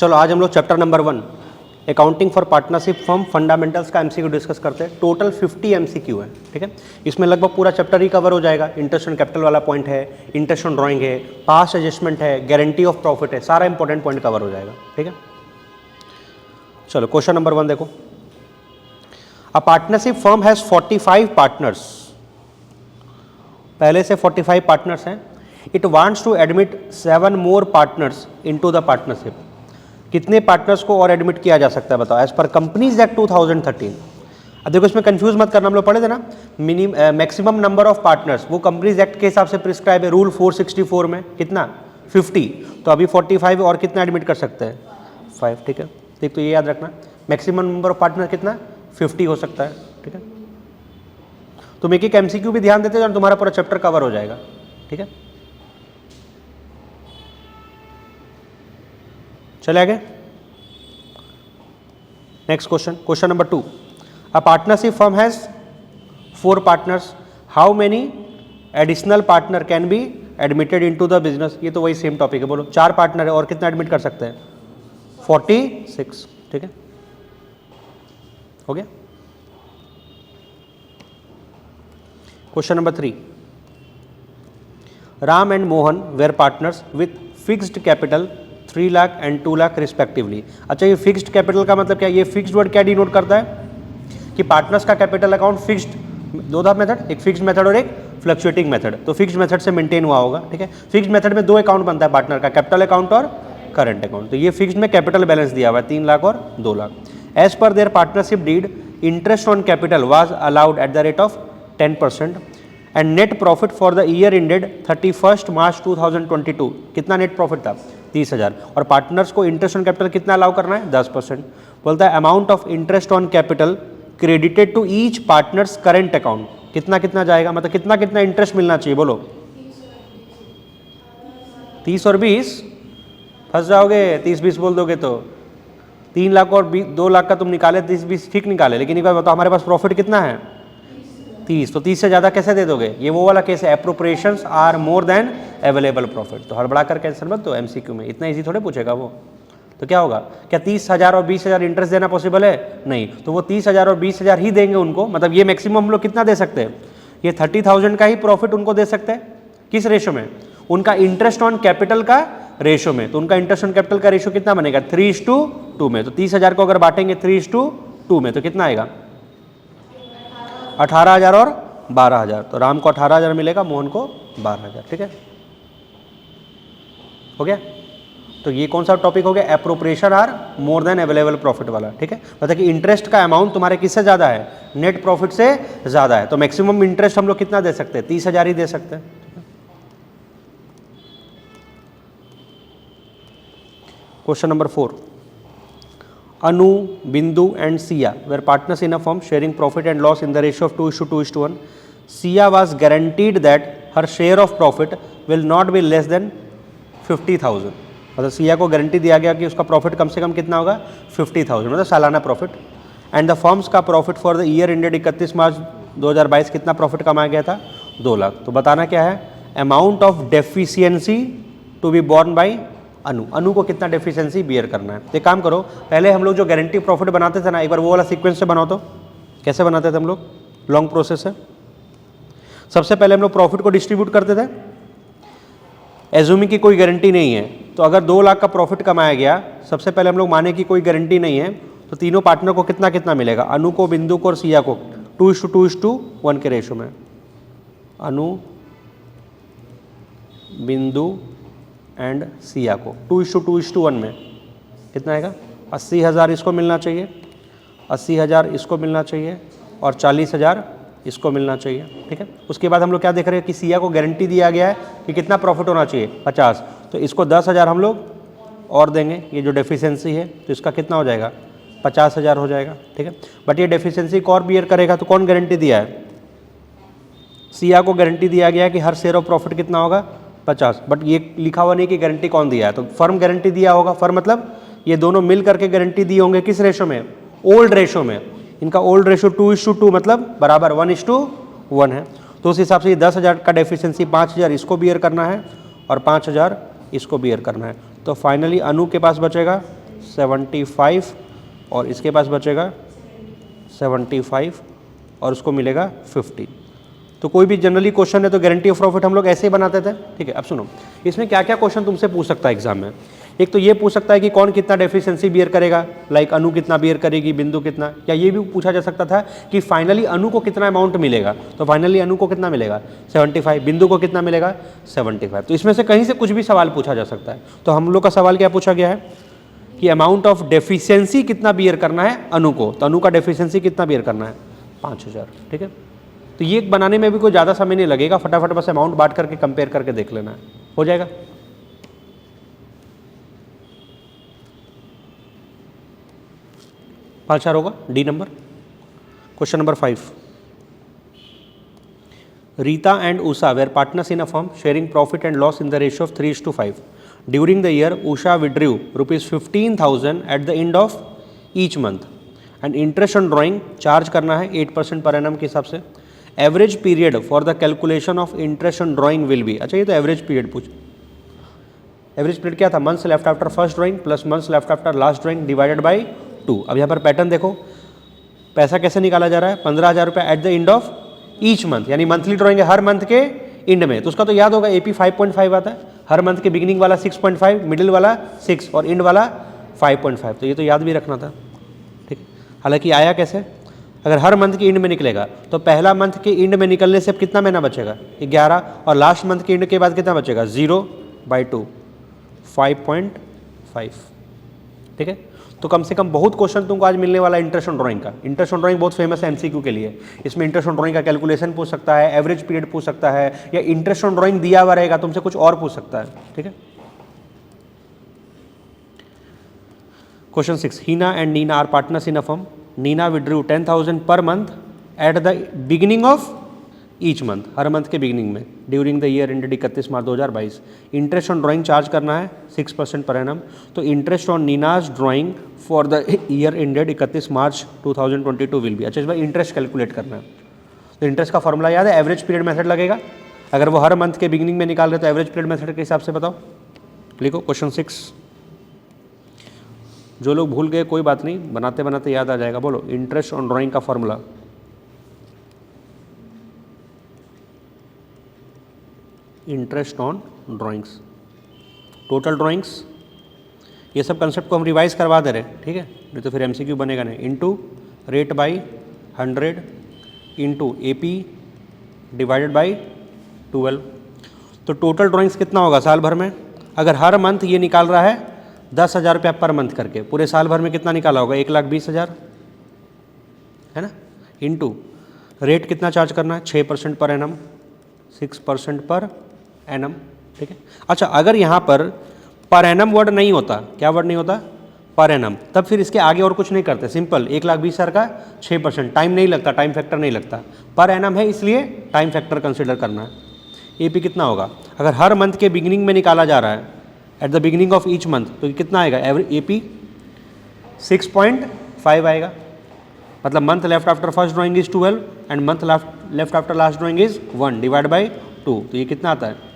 चलो आज हम लोग chapter number 1 accounting for partnership firm fundamentals का एमसीक्यू डिस्कस करते हैं। टोटल 50 एमसीक्यू है, ठीक है। इसमें लगभग पूरा चैप्टर ही कवर हो जाएगा। इंटरेस्ट ऑन कैपिटल वाला पॉइंट है, इंटरेस्ट ऑन ड्राइंग है, पास्ट एडजस्टमेंट है, गारंटी ऑफ प्रॉफिट है, सारा इंपॉर्टेंट पॉइंट कवर हो जाएगा, ठीक है। चलो क्वेश्चन नंबर 1 देखो। A partnership firm has 45 partners, पहले से 45 पार्टनर्स हैं। It wants to admit 7 more partners into the partnership. कितने पार्टनर्स को और एडमिट किया जा सकता है बताओ, एज पर कंपनीज एक्ट 2013। अब देखो इसमें कंफ्यूज मत करना, हम लोग पढ़े थे ना मैक्सिमम नंबर ऑफ पार्टनर्स, वो कंपनीज एक्ट के हिसाब से प्रिस्क्राइब है, रूल 464 में कितना 50, तो अभी 45 और कितना एडमिट कर सकते हैं 5, ठीक है। ठीक, तो ये याद रखना मैक्सिमम नंबर ऑफ पार्टनर कितना 50 हो सकता है, ठीक है। तुम एक एमसीक्यू भी ध्यान देते हो, तुम्हारा पूरा चैप्टर कवर हो जाएगा, ठीक है। चले आगे, next question, question number 2। A partnership firm has 4 partners, how many additional partner can be admitted into the business. ये तो वही सेम टॉपिक है, बोलो 4 पार्टनर है और कितना एडमिट कर सकते हैं 46, ठीक है, हो गया। Question number 3। Ram and Mohan were partners with fixed capital 3 lakh and 2 lakh respectively. अच्छा, ये फिक्स्ड कैपिटल का मतलब क्या, ये फिक्स्ड वर्ड क्या डिनोट करता है कि पार्टनर्स का कैपिटल अकाउंट फिक्स्ड, दो था मेथड, एक फिक्स्ड मेथड और एक फ्लक्चुएटिंग मेथड। तो फिक्स्ड मेथड से मेंटेन हुआ होगा, ठीक है। फिक्स्ड मेथड में 2 अकाउंट बनता है पार्टनर का, कैपिटल अकाउंट और करंट अकाउंट। तो ये फिक्स्ड में कैपिटल बैलेंस दिया हुआ है 3 लाख और 2 lakh. As per their partnership deed interest on capital was allowed at the rate of 10% and net profit for the year ended 31 March 2022। कितना नेट प्रॉफिट था 30,000। और पार्टनर्स को इंटरेस्ट ऑन कैपिटल कितना अलाउ करना है 10%। बोलता है amount of interest on capital credited to each partners current account. कितना कितना जाएगा, मतलब कितना कितना इंटरेस्ट मिलना चाहिए, बोलो 30 और 20, फंस जाओगे 30-20 बोल दोगे तो 3 लाख और 2 लाख का तुम निकाले 30-20 ठीक निकाले, लेकिन एक बार बताओ हमारे पास प्रॉफिट कितना है 30, तो 30 से ज़्यादा कैसे दे दोगे। ये वो वाला केस है, appropriations are more than available profit. तो हड़बड़ा कर कैंसिल मत दो, एमसीक्यू में इतना इजी थोड़े पूछेगा वो। तो क्या होगा, क्या 30,000 और 20,000 इंटरेस्ट देना पॉसिबल है, नहीं, तो वो 30,000 और 20,000 ही देंगे उनको। मतलब ये मैक्सिमम हम लोग कितना दे सकते हैं, ये 30,000 का ही प्रॉफिट उनको दे सकते हैं। किस रेशो में, उनका इंटरेस्ट ऑन कैपिटल का रेशो में। तो उनका इंटरेस्ट ऑन कैपिटल का रेशो कितना बनेगा 3:2 में। तो 30,000 को अगर बांटेंगे 3:2 में तो कितना आएगा 18,000 और 12,000। तो राम को 18,000 मिलेगा, मोहन को 12,000, ठीक है, हो गया। तो ये कौन सा टॉपिक हो गया, appropriation are more than available profit वाला, ठीक है। मतलब कि इंटरेस्ट का अमाउंट तुम्हारे किससे ज़्यादा है, नेट प्रॉफिट से ज़्यादा है। तो मैक्सिमम इंटरेस्ट हम लोग कितना दे सकते हैं 30,000 ही दे सकते हैं। Question number 4। Anu, Bindu and Sia were partners in a firm sharing profit and loss in the ratio of 2:2:1. Sia was guaranteed that her share of profit will not be less than 50,000. मतलब सिया को guarantee दिया गया कि उसका profit कम से कम कितना होगा 50,000, मतलब सालाना प्रॉफिट। एंड द फर्म्स का profit for the year ended 31 March 2022 कितना प्रॉफिट कमाया गया था 2 लाख। तो बताना क्या है, amount of deficiency to be borne by Anu. Anu को कितना डेफिशिएंसी बियर करना है। तो एक काम करो, पहले हम लोग जो गारंटी प्रॉफिट बनाते थे ना, एक बार वो वाला सीक्वेंस से बनाओ। तो कैसे बनाते थे हम लोग, लॉन्ग प्रोसेस है। सबसे पहले हम लोग प्रॉफिट को डिस्ट्रीब्यूट करते थे, एज्यूमिंग की कोई गारंटी नहीं है। तो अगर 2 लाख का प्रॉफिट कमाया गया, सबसे पहले हम लोग माने की कोई गारंटी नहीं है, तो तीनों पार्टनर को कितना कितना मिलेगा, अनु को, बिंदु को और सिया को 2:2:1 के रेशो में। अनु, बिंदु एंड सिया को 2:2:1 में कितना आएगा 80,000 इसको मिलना चाहिए, 80,000 इसको मिलना चाहिए और 40,000 इसको मिलना चाहिए, ठीक है। उसके बाद हम लोग क्या देख रहे हैं कि सिया को गारंटी दिया गया है कि कितना प्रॉफिट होना चाहिए 50, तो इसको 10,000 हम लोग और देंगे, ये जो डेफिशिएंसी है तो इसका कितना हो जाएगा 50,000 हो जाएगा, ठीक है। बट ये डेफिशिएंसी को और बियर करेगा, तो कौन गारंटी दिया है, सिया को गारंटी दिया गया है कि हर शेयर ऑफ प्रॉफिट कितना होगा 50। बट ये लिखा हुआ नहीं कि गारंटी कौन दिया है, तो फर्म गारंटी दिया होगा। फर्म मतलब ये दोनों मिल करके गारंटी दिए होंगे, किस रेशो में, ओल्ड रेशो में। इनका ओल्ड रेशो 2:2 मतलब बराबर 1:1 है। तो उस हिसाब से ये 10,000 का डेफिशिएंसी 5,000 इसको बियर करना है और 5,000 इसको बियर करना है। तो फाइनली अनु के पास बचेगा 75 और इसके पास बचेगा 75 और उसको मिलेगा 50। तो कोई भी जनरली क्वेश्चन है तो गारंटी ऑफ प्रॉफिट हम लोग ऐसे ही बनाते थे। ठीक है, अब सुनो इसमें क्या क्या क्वेश्चन तुमसे पूछ सकता है एग्जाम में। एक तो ये पूछ सकता है कि कौन कितना डेफिशिएंसी बियर करेगा, लाइक अनु कितना बियर करेगी, बिंदु कितना, या ये भी पूछा जा सकता था कि फाइनली अनु को कितना अमाउंट मिलेगा, तो फाइनली अनु को कितना मिलेगा 75, बिंदु को कितना मिलेगा 75। तो इसमें से कहीं से कुछ भी सवाल पूछा जा सकता है। तो हम लोग का सवाल क्या पूछा गया है कि अमाउंट ऑफ डेफिशिएंसी कितना बियर करना है अनु को, तो अनु का डेफिशिएंसी कितना बियर करना है 5000। ठीक है, तो ये बनाने में भी कोई ज़्यादा समय नहीं लगेगा, फटाफट बस अमाउंट बांट करके कंपेयर करके देख लेना है, हो जाएगा। पाँच चार होगा D number. Question number 5, Rita and Usha were partners in a firm sharing profit and loss in the ratio of 3:5। During the year Usha withdrew ₹15,000 at the end of each month and interest on drawing charge करना है 8% per annum के हिसाब से। Average period for the calculation of interest on drawing will be. अच्छा, ये तो average period पूछ, average period क्या था, months left after first drawing plus months left after last drawing divided by 2। अब यहाँ पर पैटर्न देखो, पैसा कैसे निकाला जा रहा है, 15,000 रुपये eight the end of each month, यानी मंथली ड्राइंग है हर मंथ के एंड में, तो उसका तो याद होगा AP 5.5 आता है, हर मंथ के बिगिनिंग वाला 6.5, मिडिल वाला 6 और एंड वाला 5.5, तो ये तो याद भी रखना था। ठीक है, हालांकि आया कैसे, अगर हर मंथ के एंड में निकलेगा तो पहला मंथ के एंड में निकलने से अब कितना महीना बचेगा 11, और लास्ट मंथ के एंड के बाद कितना बचेगा 0/2 5.5। ठीक है, तो कम से कम बहुत क्वेश्चन तुमको आज मिलने वाला है इंटरेस्ट ऑन ड्राइंग का। इंटरेस्ट ऑन ड्राइंग बहुत फेमस है MCQ के लिए, इसमें इंटरेस्ट ऑन ड्राइंग का कैलकुलेशन पूछ सकता है, एवरेज पीरियड पूछ सकता है, या इंटरेस्ट ऑन ड्राइंग दिया हुआ रहेगा तुमसे कुछ और पूछ सकता है। ठीक है, question 6, Heena and Neena are partners in a firm. Neena withdrew 10,000 per month at the beginning of each month, हर मंथ के बिगिनिंग में, during the year ended 31 March 2022। Interest on drawing charge करना है 6% पर एनम, तो interest on Neena's drawing for the year ended 31 March 2022 will be. अच्छा, इस बार interest calculate करना है, तो इंटरेस्ट का फॉर्मूला याद है, एवरेज पीरियड मेथड लगेगा। अगर वो हर मंथ के बिगिनिंग में निकाल रहे तो एवरेज पीरियड मेथड के हिसाब से बताओ, लिखो। क्वेश्चन 6, जो लोग भूल गए कोई बात नहीं, बनाते बनाते याद आ जाएगा। बोलो इंटरेस्ट ऑन ड्राइंग का formula. Interest on drawings, total drawings, ये सब कंसेप्ट को हम रिवाइज करवा दे रहे हैं। ठीक है, नहीं तो फिर MCQ बनेगा नहीं। Into rate by 100 into AP divided by 12। तो टोटल ड्राइंग्स कितना होगा साल भर में, अगर हर मंथ ये निकाल रहा है 10,000 रुपया पर मंथ करके, पूरे साल भर में कितना निकाला होगा 1,20,000, है ना। इंटू रेट कितना चार्ज करना है 6% पर एनम, 6% पर एनम। ठीक है, अच्छा अगर यहाँ पर एनम वर्ड नहीं होता, क्या वर्ड नहीं होता, पर एनम, तब फिर इसके आगे और कुछ नहीं करते, सिंपल 1,20,000 का 6%, टाइम नहीं लगता, टाइम फैक्टर नहीं लगता, पर एनम है इसलिए टाइम फैक्टर कंसिडर करना है। AP कितना होगा, अगर हर मंथ के बिगिनिंग में निकाला जा रहा है eight the beginning of each month, तो कितना आएगा AP 6.5 आएगा, मतलब month left after first drawing is 12 and month left after last drawing is 1 divide by 2, तो ये कितना आता है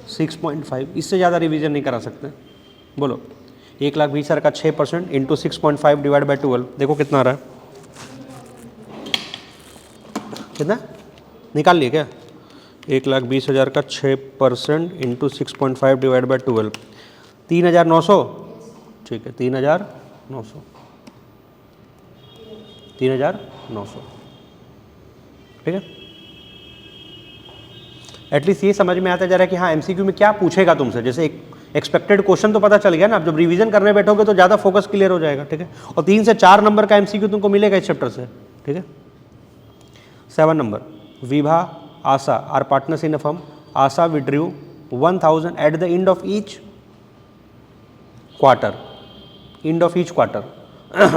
6.5। इससे ज़्यादा रिवीजन नहीं करा सकते। बोलो 1,20,000 का 6% इंटू 6.5 डिवाइड बाई 12, देखो कितना आ रहा है, कितना निकाल लिए क्या, 1,20,000 का 6% इंटू 6.5 डिवाइड बाई 12, 3,900। ठीक है, 3,900, 3,900। ठीक है, एटलीस्ट ये समझ में आता जा रहा है कि हाँ MCQ में क्या पूछेगा तुमसे, जैसे एक एक्सपेक्टेड क्वेश्चन तो पता चल गया ना। अब जब रिवीजन करने बैठोगे तो ज़्यादा फोकस क्लियर हो जाएगा। ठीक है, और 3 से 4 नंबर का MCQ तुमको मिलेगा इस चैप्टर से। ठीक है, 7 नंबर, Vibha Asha are partners in a firm. Asha withdrew 1,000 at the end of each quarter, end of each quarter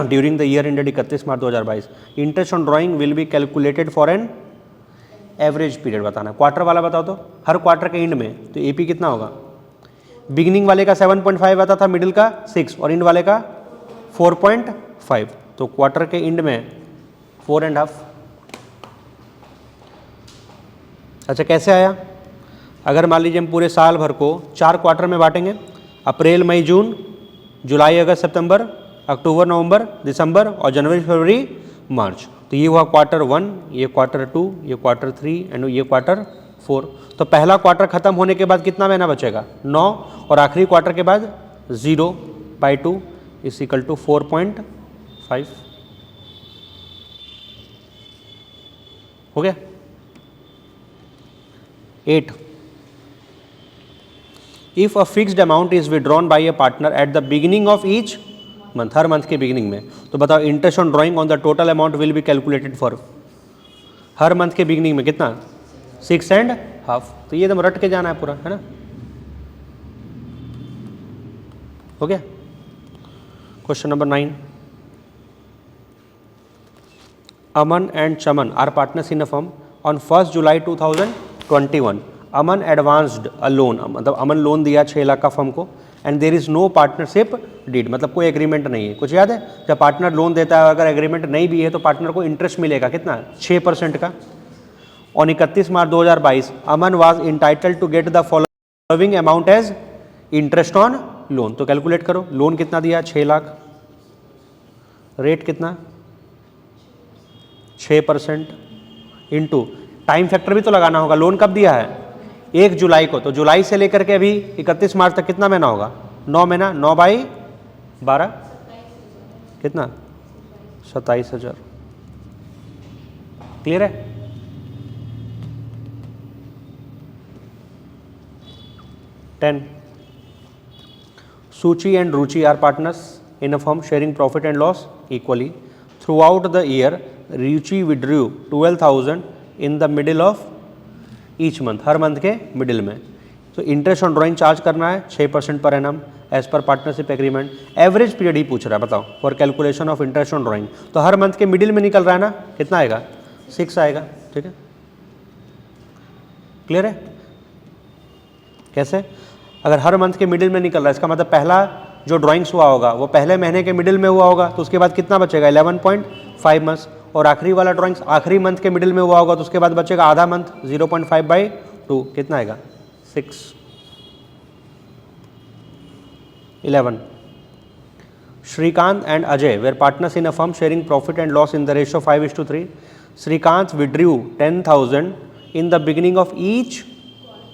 during the year ended 31 March 2022। Interest on drawing will be calculated for an average period बताना। Quarter वाला बताओ तो, हर quarter के end में, तो AP कितना होगा, beginning वाले का 7.5 आता था, मिडिल का 6 और एंड वाले का 4.5, तो क्वार्टर के एंड में 4.5। अच्छा कैसे आया, अगर मान लीजिए हम पूरे साल भर को 4 क्वार्टर में बांटेंगे, अप्रैल मई जून जुलाई अगस्त सितंबर, अक्टूबर नवंबर दिसंबर और जनवरी फरवरी मार्च। तो ये हुआ क्वार्टर 1, ये क्वार्टर 2, ये क्वार्टर 3 एंड ये क्वार्टर 4। तो पहला क्वार्टर खत्म होने के बाद कितना महीना बचेगा? 9, और आखिरी क्वार्टर के बाद 0/2 इज इक्वल टू 4.5। हो गया। 8, if a fixed amount is withdrawn bye a partner eight the beginning of each month, हर मंथ के बिगिनिंग में, तो बताओ interest on drawing on the total amount will be calculated for, her month के beginning में कितना? 6.5। तो ये एकदम रट के जाना है पूरा, है ना। हो गया। Question number 9, Aman and Chaman are partners in a firm on 1 July 2021। Aman advanced a loan, मतलब अमन लोन दिया 6 लाख का फर्म को, and there is no partnership deed, मतलब कोई एग्रीमेंट नहीं है। कुछ याद है? जब पार्टनर लोन देता है, अगर एग्रीमेंट नहीं भी है तो पार्टनर को इंटरेस्ट मिलेगा कितना? 6% का। On 31 March 2022 Aman was entitled to get the following amount as interest on loan. तो कैलकुलेट करो, लोन कितना दिया? 6 लाख, रेट कितना? 6% इंटू टाइम फैक्टर भी तो लगाना होगा। लोन कब दिया है? 1 जुलाई को, तो जुलाई से लेकर के अभी 31 मार्च तक कितना महीना होगा? 9 महीना। 9/12 कितना? 27,000। क्लियर है? Suchi and Ruchi are partners in a firm sharing profit and loss equally. Throughout the year, Ruchi withdrew 12,000 in the middle of each month, her month के मिडिल में। तो इंटरेस्ट ऑन ड्राइंग चार्ज करना है 6% per annum as per partnership agreement. Average period ही पूछ रहा है, बताओ, for calculation of interest on drawing. तो हर मंथ के मिडिल में निकल रहा है ना, कितना आएगा? 6 आएगा। ठीक है, क्लियर है? कैसे? अगर हर मंथ के मिडिल में निकल रहा है, इसका मतलब पहला जो ड्राइंग्स हुआ होगा वो पहले महीने के मिडिल में हुआ होगा, तो उसके बाद कितना बचेगा? 11.5 मंथ्स। और आखिरी वाला ड्राइंग्स आखिरी मंथ के मिडिल में हुआ होगा, तो उसके बाद बचेगा आधा मंथ, 0.5/2 कितना आएगा? 6। 11, Shrikant and Ajay were partners in a firm sharing profit and loss in the ratio 5:3। Shrikant withdrew 10,000 in the beginning of each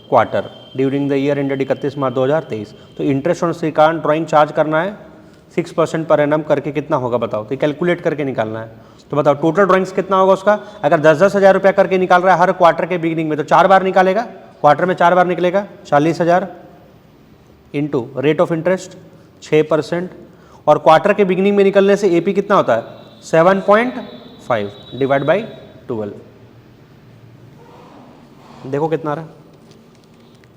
quarter during the year ended 31 March 2023। तो interest on Shrikant drawing charge करना है 6% पर एनम करके, कितना होगा बताओ? तो calculate करके निकालना है। तो बताओ टोटल ड्राइंग्स कितना होगा उसका? अगर 10-10 हज़ार रुपया करके निकाल रहा है हर क्वार्टर के बिगिनिंग में, तो 4 बार निकालेगा, क्वार्टर में 4 बार निकलेगा, 40,000 इंटू रेट ऑफ इंटरेस्ट 6%, और क्वार्टर के बिगिनिंग में निकलने से एपी कितना होता है? 7.5 डिवाइड बाई 12। देखो कितना आ रहा है?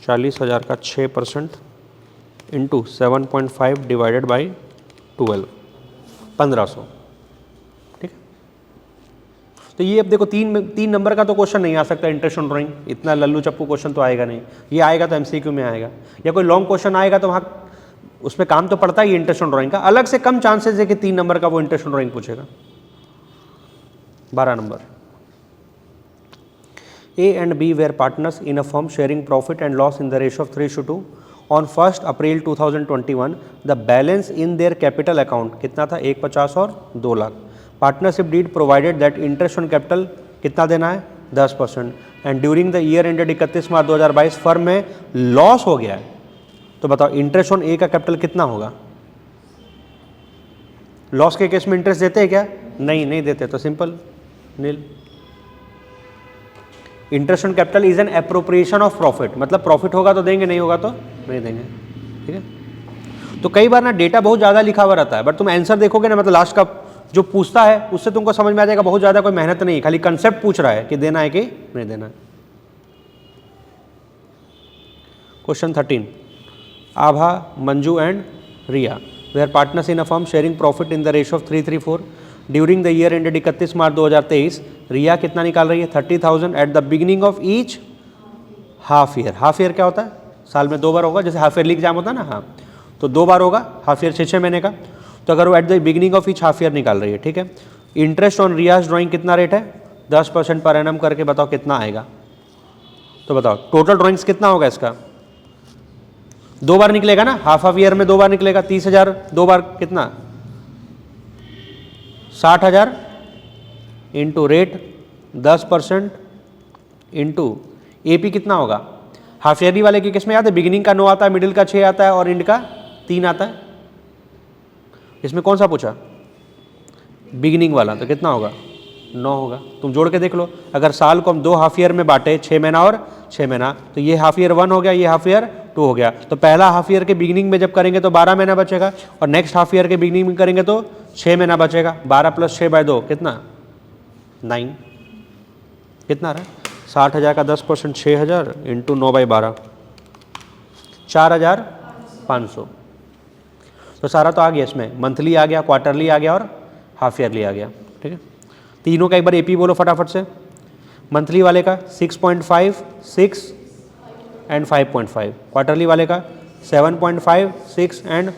40,000 का 6% इंटू 7.5 डिवाइडेड बाई 12, 1500। ठीक है, तो ये अब देखो 3 नंबर का तो क्वेश्चन नहीं आ सकता इंटरेस्ट ऑन ड्राइंग, इतना लल्लू चप्पू क्वेश्चन तो आएगा नहीं। ये आएगा तो एमसीक्यू में आएगा, या कोई लॉन्ग क्वेश्चन आएगा तो वहाँ उसमें काम तो पड़ता ही इंटरेस्ट ऑन ड्राइंग का। अलग से कम चांसेस है कि 3 नंबर का वो इंटरेस्ट ऑन ड्राइंग पूछेगा। 12 number, A and B were partners in a firm sharing profit and loss in the ratio of 3:2. On 1st April 2021, the balance in their capital account कितना था? 150 और 2 lakh. Partnership deed provided that interest on capital कितना देना है? 10%। And during the year ended 31 March 2022 firm में loss हो गया है, तो बताओ इंटरेस्ट ऑन ए का कैपिटल कितना होगा? लॉस के केस में इंटरेस्ट देते हैं क्या? नहीं देते, तो simple nil. Interest on capital is an appropriation of profit, मतलब प्रॉफिट होगा तो देंगे, नहीं होगा तो नहीं देंगे। ठीक है, तो कई बार ना डेटा बहुत ज़्यादा लिखा हुआ रहता है, बट तुम आंसर देखोगे ना, मतलब लास्ट का जो पूछता है उससे तुमको समझ में आ जाएगा बहुत ज़्यादा कोई मेहनत नहीं, खाली कंसेप्ट पूछ रहा है कि देना है कि नहीं देना है। Question 13, Abha, Manju and Riya were are partners in a firm sharing profit in the ratio of 3:3:4 during the year ended 31 March 2023। Riya कितना निकाल रही है? 30,000 at the beginning of each half year. Half year क्या होता है? साल में 2 बार होगा, जैसे हाफ ईयरली एग्जाम होता है ना, हाँ, तो 2 बार होगा हाफ ईयर, 6 महीने का। तो अगर वो eight the beginning of each half year निकाल रही है, ठीक है। इंटरेस्ट ऑन रियाज ड्राइंग कितना रेट है? 10% पर एनम करके बताओ कितना आएगा? तो बताओ टोटल ड्राइंग्स कितना होगा इसका? 2 बार निकलेगा ना, हाफ ईयर में 2 बार निकलेगा, 30,000 2 बार कितना 60,000 इंटू रेट 10% इंटू AP कितना होगा। हाफ ईयरली वाले की किस में याद है, बिगिनिंग का 9 आता है, मिडिल का 6 आता है और एंड का 3 आता है। इसमें कौन सा पूछा, बिगिनिंग वाला, तो कितना होगा 9 होगा। तुम जोड़ के देख लो, अगर साल को हम 2 हाफ ईयर में बांटे, 6 महीना और 6 महीना, तो ये हाफ ईयर 1 हो गया, ये हाफ ईयर 2 हो गया। तो पहला हाफ ईयर के बिगिनिंग में जब करेंगे तो 12 महीना बचेगा, और नेक्स्ट हाफ ईयर के बिगिनिंग में करेंगे तो 6 महीना बचेगा। 12 + 6/2 कितना 9, कितना आ रहा है 60,000 का 10% 6,000 इंटू 9/12 4,500। तो सारा तो आ गया, इसमें मंथली आ गया, क्वार्टरली आ गया और हाफ ईयरली आ गया। ठीक है, तीनों का एक बार AP बोलो फटाफट से। मंथली वाले का 6.5, 6 एंड 5.5, क्वार्टरली वाले का 7.5, 6 एंड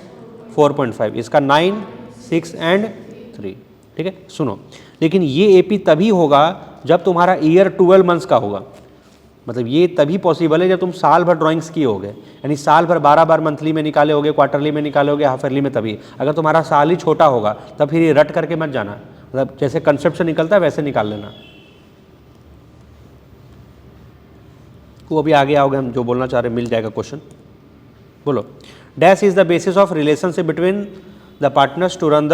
4.5, इसका 9, 6 एंड 3। ठीक है, सुनो, लेकिन ये AP तभी होगा जब तुम्हारा ईयर 12 मंथ्स का होगा। मतलब ये तभी पॉसिबल है जब तुम साल भर ड्राइंग्स किए होगे, यानी साल भर 12 बार मंथली में निकाले होगे, क्वार्टरली में निकाले होगे, हाफ ईयरली में। तभी अगर तुम्हारा साल ही छोटा होगा तब फिर ये रट करके मत जाना, मतलब जैसे कंसेप्ट से निकलता है वैसे निकाल लेना। वो अभी आगे आओगे, हम जो बोलना चाह रहे मिल जाएगा क्वेश्चन। बोलो, dash is the basis of relationship between the partners to run the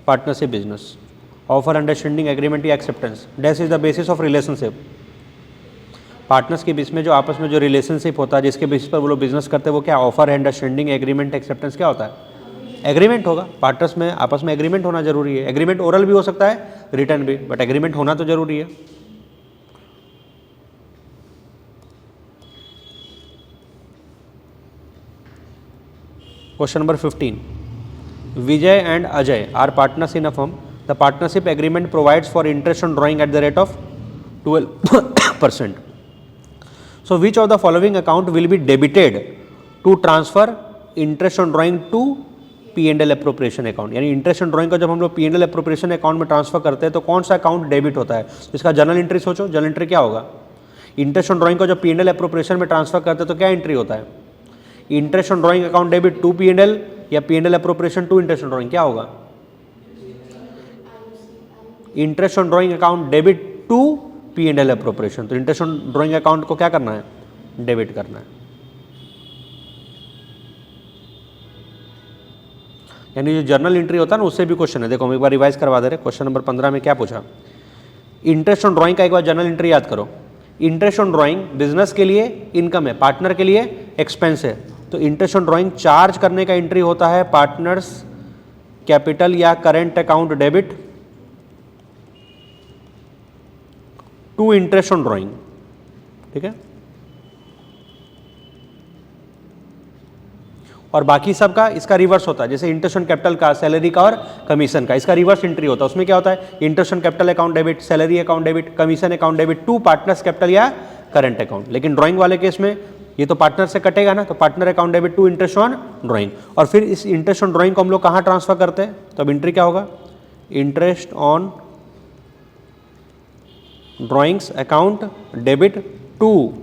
partnership business, offer, understanding, agreement या acceptance. Dash is the basis of relationship, partners के बीच में जो आपस में जो रिलेशनशिप होता है, जिसके बेसिस पर वो लोग बिजनेस करते हैं, वो क्या, ऑफर, अंडरस्टैंडिंग, एग्रीमेंट, एक्सेप्टेंस क्या होता है, एग्रीमेंट होगा। पार्टनर्स में आपस में एग्रीमेंट होना जरूरी है। एग्रीमेंट ओरल भी हो सकता है, रिटर्न भी, बट एग्रीमेंट होना तो जरूरी है। Question number 15, Vijay and Ajay are partners in a firm. The partnership agreement provides for interest on drawing at the rate of 12%. So which of the following account will be debited to transfer interest on drawing to P&L appropriation account। यानी interest on drawing का जब हम लोग P&L appropriation account में transfer करते हैं तो कौन सा अकाउंट डेबिट होता है। इसका जर्नल एंट्री सोचो, जर्नल एंट्री क्या होगा। इंटरेस्ट ऑन ड्राइंग को जब P&L appropriation में ट्रांसफर करते हैं तो क्या एंट्री होता है, interest on drawing account debit to P&L या P&L appropriation to interest on drawing, क्या होगा, interest on drawing account debit to P&L appropriation। तो इंटरेस्ट ऑन ड्राइंग अकाउंट को क्या करना है, डेबिट करना है। यानी जो जर्नल एंट्री होता है ना, उससे भी क्वेश्चन है। देखो हम एक बार रिवाइज करवा दे रहे। क्वेश्चन नंबर 15 में क्या पूछा, इंटरेस्ट ऑन ड्राइंग का एक बार जर्नल एंट्री याद करो। इंटरेस्ट ऑन ड्राइंग बिजनेस के लिए इनकम है, पार्टनर के लिए एक्सपेंस है। तो इंटरेस्ट ऑन ड्राइंग चार्ज करने का एंट्री होता है पार्टनर्स कैपिटल या current account debit to interest on drawing. ठीक है, और बाकी सब का इसका रिवर्स होता है। जैसे इंटरेस्ट ऑन कैपिटल का, सैलरी का और कमीशन का, इसका रिवर्स एंट्री होता है। उसमें क्या होता है, interest on capital account debit, salary account debit, commission account debit to partners capital या करंट अकाउंट। लेकिन ड्राइंग वाले केस में ये तो पार्टनर से कटेगा ना, तो partner account debit to interest on drawing. और फिर इस इंटरेस्ट ऑन ड्राइंग को हम लोग कहाँ ट्रांसफर करते हैं, तो अब एंट्री क्या होगा, interest on drawings account debit to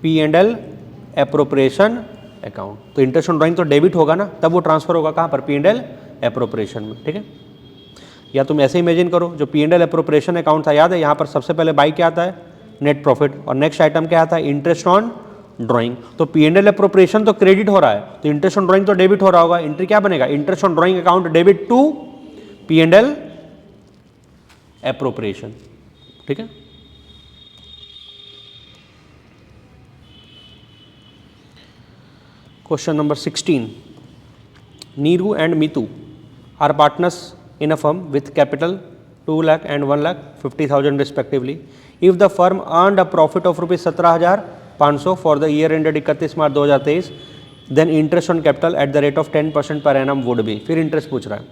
P&L appropriation account. तो इंटरेस्ट ऑन ड्राइंग तो डेबिट होगा ना, तब वो ट्रांसफर होगा कहाँ पर, P&L एप्रोप्रिएशन में। ठीक है, या तुम ऐसे इमेजिन करो, जो P&L एप्रोप्रिएशन अकाउंट था, याद है यहाँ पर सबसे पहले बाई क्या आता है, नेट प्रॉफिट, और नेक्स्ट आइटम क्या आता है, इंटरेस्ट ऑन ड्राइंग। तो P&L एप्रोप्रिएशन तो क्रेडिट हो रहा है, तो इंटरेस्ट ऑन ड्राइंग तो डेबिट हो रहा होगा। एंट्री क्या बनेगा, interest on drawing account debit to P&L appropriation. ठीक है, question number 16, Neeru and Meetu are partners in a firm with capital 2 lakh and 1,50,000 respectively. If the firm earned a profit of rupees 17,500 for the year ended 31 March 2023, then interest on capital at the rate of 10% per annum would be। फिर interest पूछ रहा है।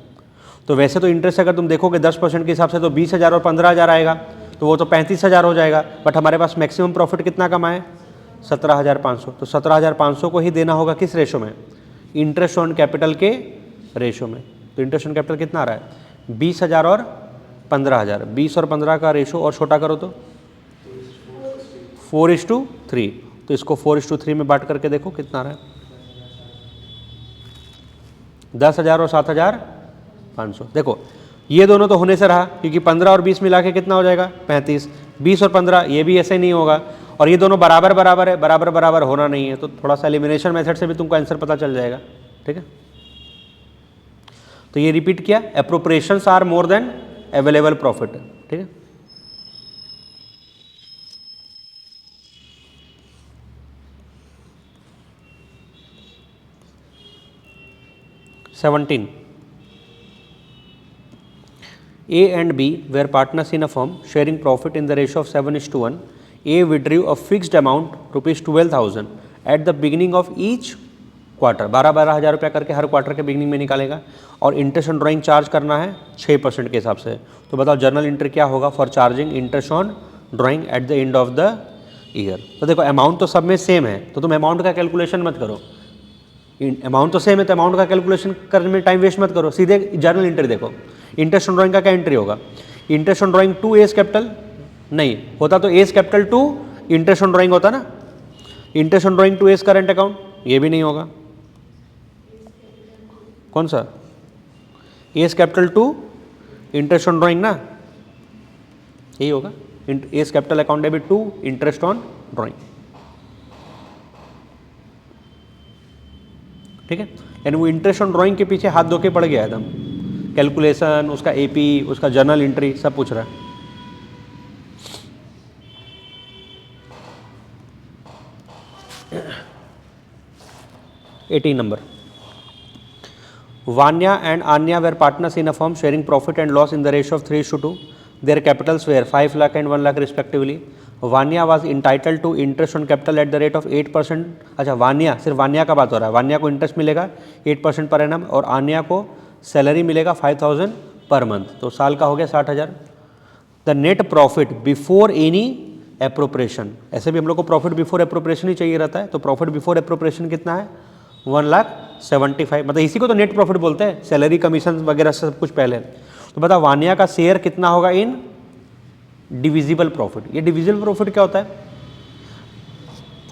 तो वैसे तो interest अगर तुम देखोगे 10% के हिसाब से तो 20,000 और 15,000 आएगा, तो वो तो 35,000 हो जाएगा। बट हमारे पास मैक्सिमम प्रॉफिट कितना कमाए, 17,500। तो 17,500 को ही देना होगा किस रेशो में, इंटरेस्ट ऑन कैपिटल के रेशो में। तो इंटरेस्ट ऑन कैपिटल कितना आ रहा है, 20,000 और 15,000। 20 और 15 का रेशो और छोटा करो तो 4:3। तो इसको 4:3 में बांट करके देखो कितना आ रहा है, 10,000 और 7,500। देखो ये दोनों तो होने से रहा, क्योंकि 15 और 20 मिला के कितना हो जाएगा 35, 20 और 15 ये भी ऐसे नहीं होगा, और ये दोनों बराबर बराबर है, बराबर बराबर होना नहीं है, तो थोड़ा सा एलिमिनेशन मेथड से भी तुमको आंसर पता चल जाएगा। ठीक है, तो ये रिपीट किया, appropriations are more than available profit. ठीक है, seventeen, A and B were partners in a firm sharing profit in the ratio of 7:1. A withdrew a fixed amount rupees 12,000 at the beginning of each quarter, 12,000 रुपया करके हर quarter के beginning में निकालेगा, और interest on drawing charge करना है 6% के हिसाब से। तो बताओ जर्नल एंट्री क्या होगा for charging interest on drawing at the end of the year. तो देखो अमाउंट तो सब में सेम है, तो तुम अमाउंट का कैलकुलेशन मत करो, अमाउंट तो सेम है तो अमाउंट का कैलकुलेशन करने में टाइम वेस्ट मत करो, सीधे जर्नल एंट्री देखो। इंटरेस्ट ऑन ड्राइंग का क्या एंट्री होगा, interest on drawing to as capital, नहीं होता तो as capital to interest on drawing होता ना, interest on drawing to as current account, ये भी नहीं होगा, कौन सा as capital to interest on drawing ना, यही होगा, as capital account debit to interest on drawing. ठीक है, यानी वो इंटरेस्ट ऑन ड्राइंग के पीछे हाथ धो के पड़ गया एकदम, कैलकुलेशन, उसका एपी, उसका जर्नल एंट्री सब पूछ रहा है। Eighteen number, Vanya and Anya were partners in a firm sharing profit and loss in the ratio of 3:2. Their capitals were 5 lakh and 1 lakh respectively. Vanya was entitled to interest on capital at the rate of 8%. अच्छा वानिया, सिर्फ वानिया का बात हो रहा है, वानिया को interest मिलेगा 8% per annum, और आन्या को सैलरी मिलेगा 5,000 पर मंथ, तो साल का हो गया 60,000। The net profit before any appropriation, ऐसे भी हम लोग को प्रॉफिट बिफोर एप्रोप्रिएशन ही चाहिए रहता है, तो प्रॉफिट बिफोर एप्रोप्रिएशन कितना है 1,75,000, मतलब इसी को तो नेट प्रॉफिट बोलते हैं, सैलरी कमीशन वगैरह सब कुछ पहले। तो बता वानिया का शेयर कितना होगा इन डिविजिबल प्रॉफिट। ये डिविजिबल प्रॉफिट क्या होता है,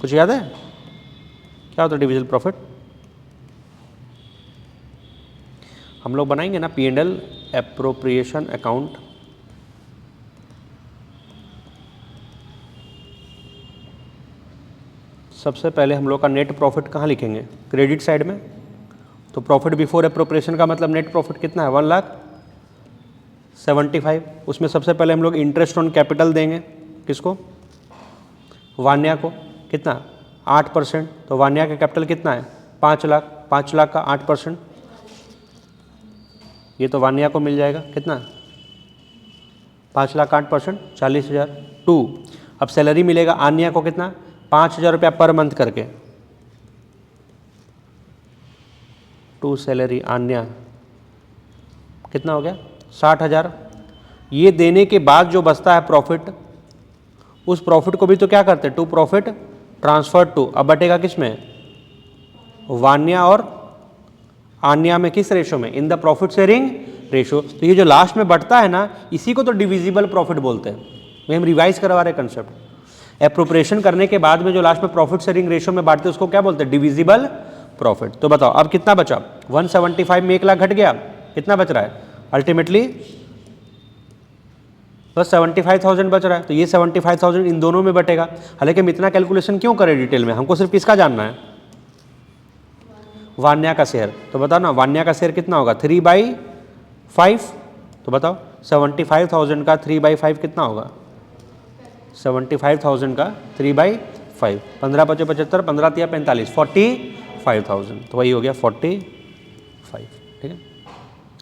कुछ याद है क्या होता है डिविजिबल प्रॉफिट? हम लोग बनाएंगे ना P&L एप्रोप्रिएशन अकाउंट, सबसे पहले हम लोग का नेट प्रॉफिट कहाँ लिखेंगे, क्रेडिट साइड में। तो प्रॉफिट बिफोर एप्रोप्रिएशन का मतलब नेट प्रॉफिट कितना है 1,75,000, उसमें सबसे पहले हम लोग इंटरेस्ट ऑन कैपिटल देंगे, किसको, वान्या को, कितना 8%, तो वान्या का कैपिटल कितना है 5 लाख, 5 लाख का 8%, ये तो वान्या को मिल जाएगा कितना 5 लाख 8%, 40,000 टू। अब सैलरी मिलेगा आन्या को कितना 5,000 रुपया पर मंथ करके, टू सैलरी आन्या कितना हो गया 60,000। ये देने के बाद जो बचता है प्रॉफिट, उस प्रॉफिट को भी तो क्या करते हैं टू प्रॉफिट ट्रांसफर टू, अब बटेगा किस में वान्या और आन्या में, किस रेशो में, इन द प्रॉफिट शेयरिंग रेशो। तो ये जो लास्ट में बढ़ता है ना, इसी को तो डिविजिबल प्रॉफिट बोलते हैं, वही हम रिवाइज करवा रहे कंसेप्ट। एप्रोप्रिएशन करने के बाद में जो लास्ट में प्रॉफिट शेयरिंग रेशो में बांटते हैं उसको क्या बोलते हैं डिविजिबल प्रॉफिट। तो बताओ अब कितना बचा, 175 में 1 लाख घट गया, कितना बच रहा है अल्टीमेटली बस 75,000 बच रहा है। तो ये 75,000 इन दोनों में बटेगा। हालांकि हम इतना कैलकुलेशन क्यों करें डिटेल में, हमको सिर्फ किसका जानना है वान्या का शेयर। तो बताओ ना वान्या का शेयर कितना होगा 3/5, तो बताओ 75,000 का 3/5 कितना होगा 75,000 का 3/5, 15 × 5 = 75, 15 × 3 = 45, 45,000, तो वही हो गया 45। ठीक है,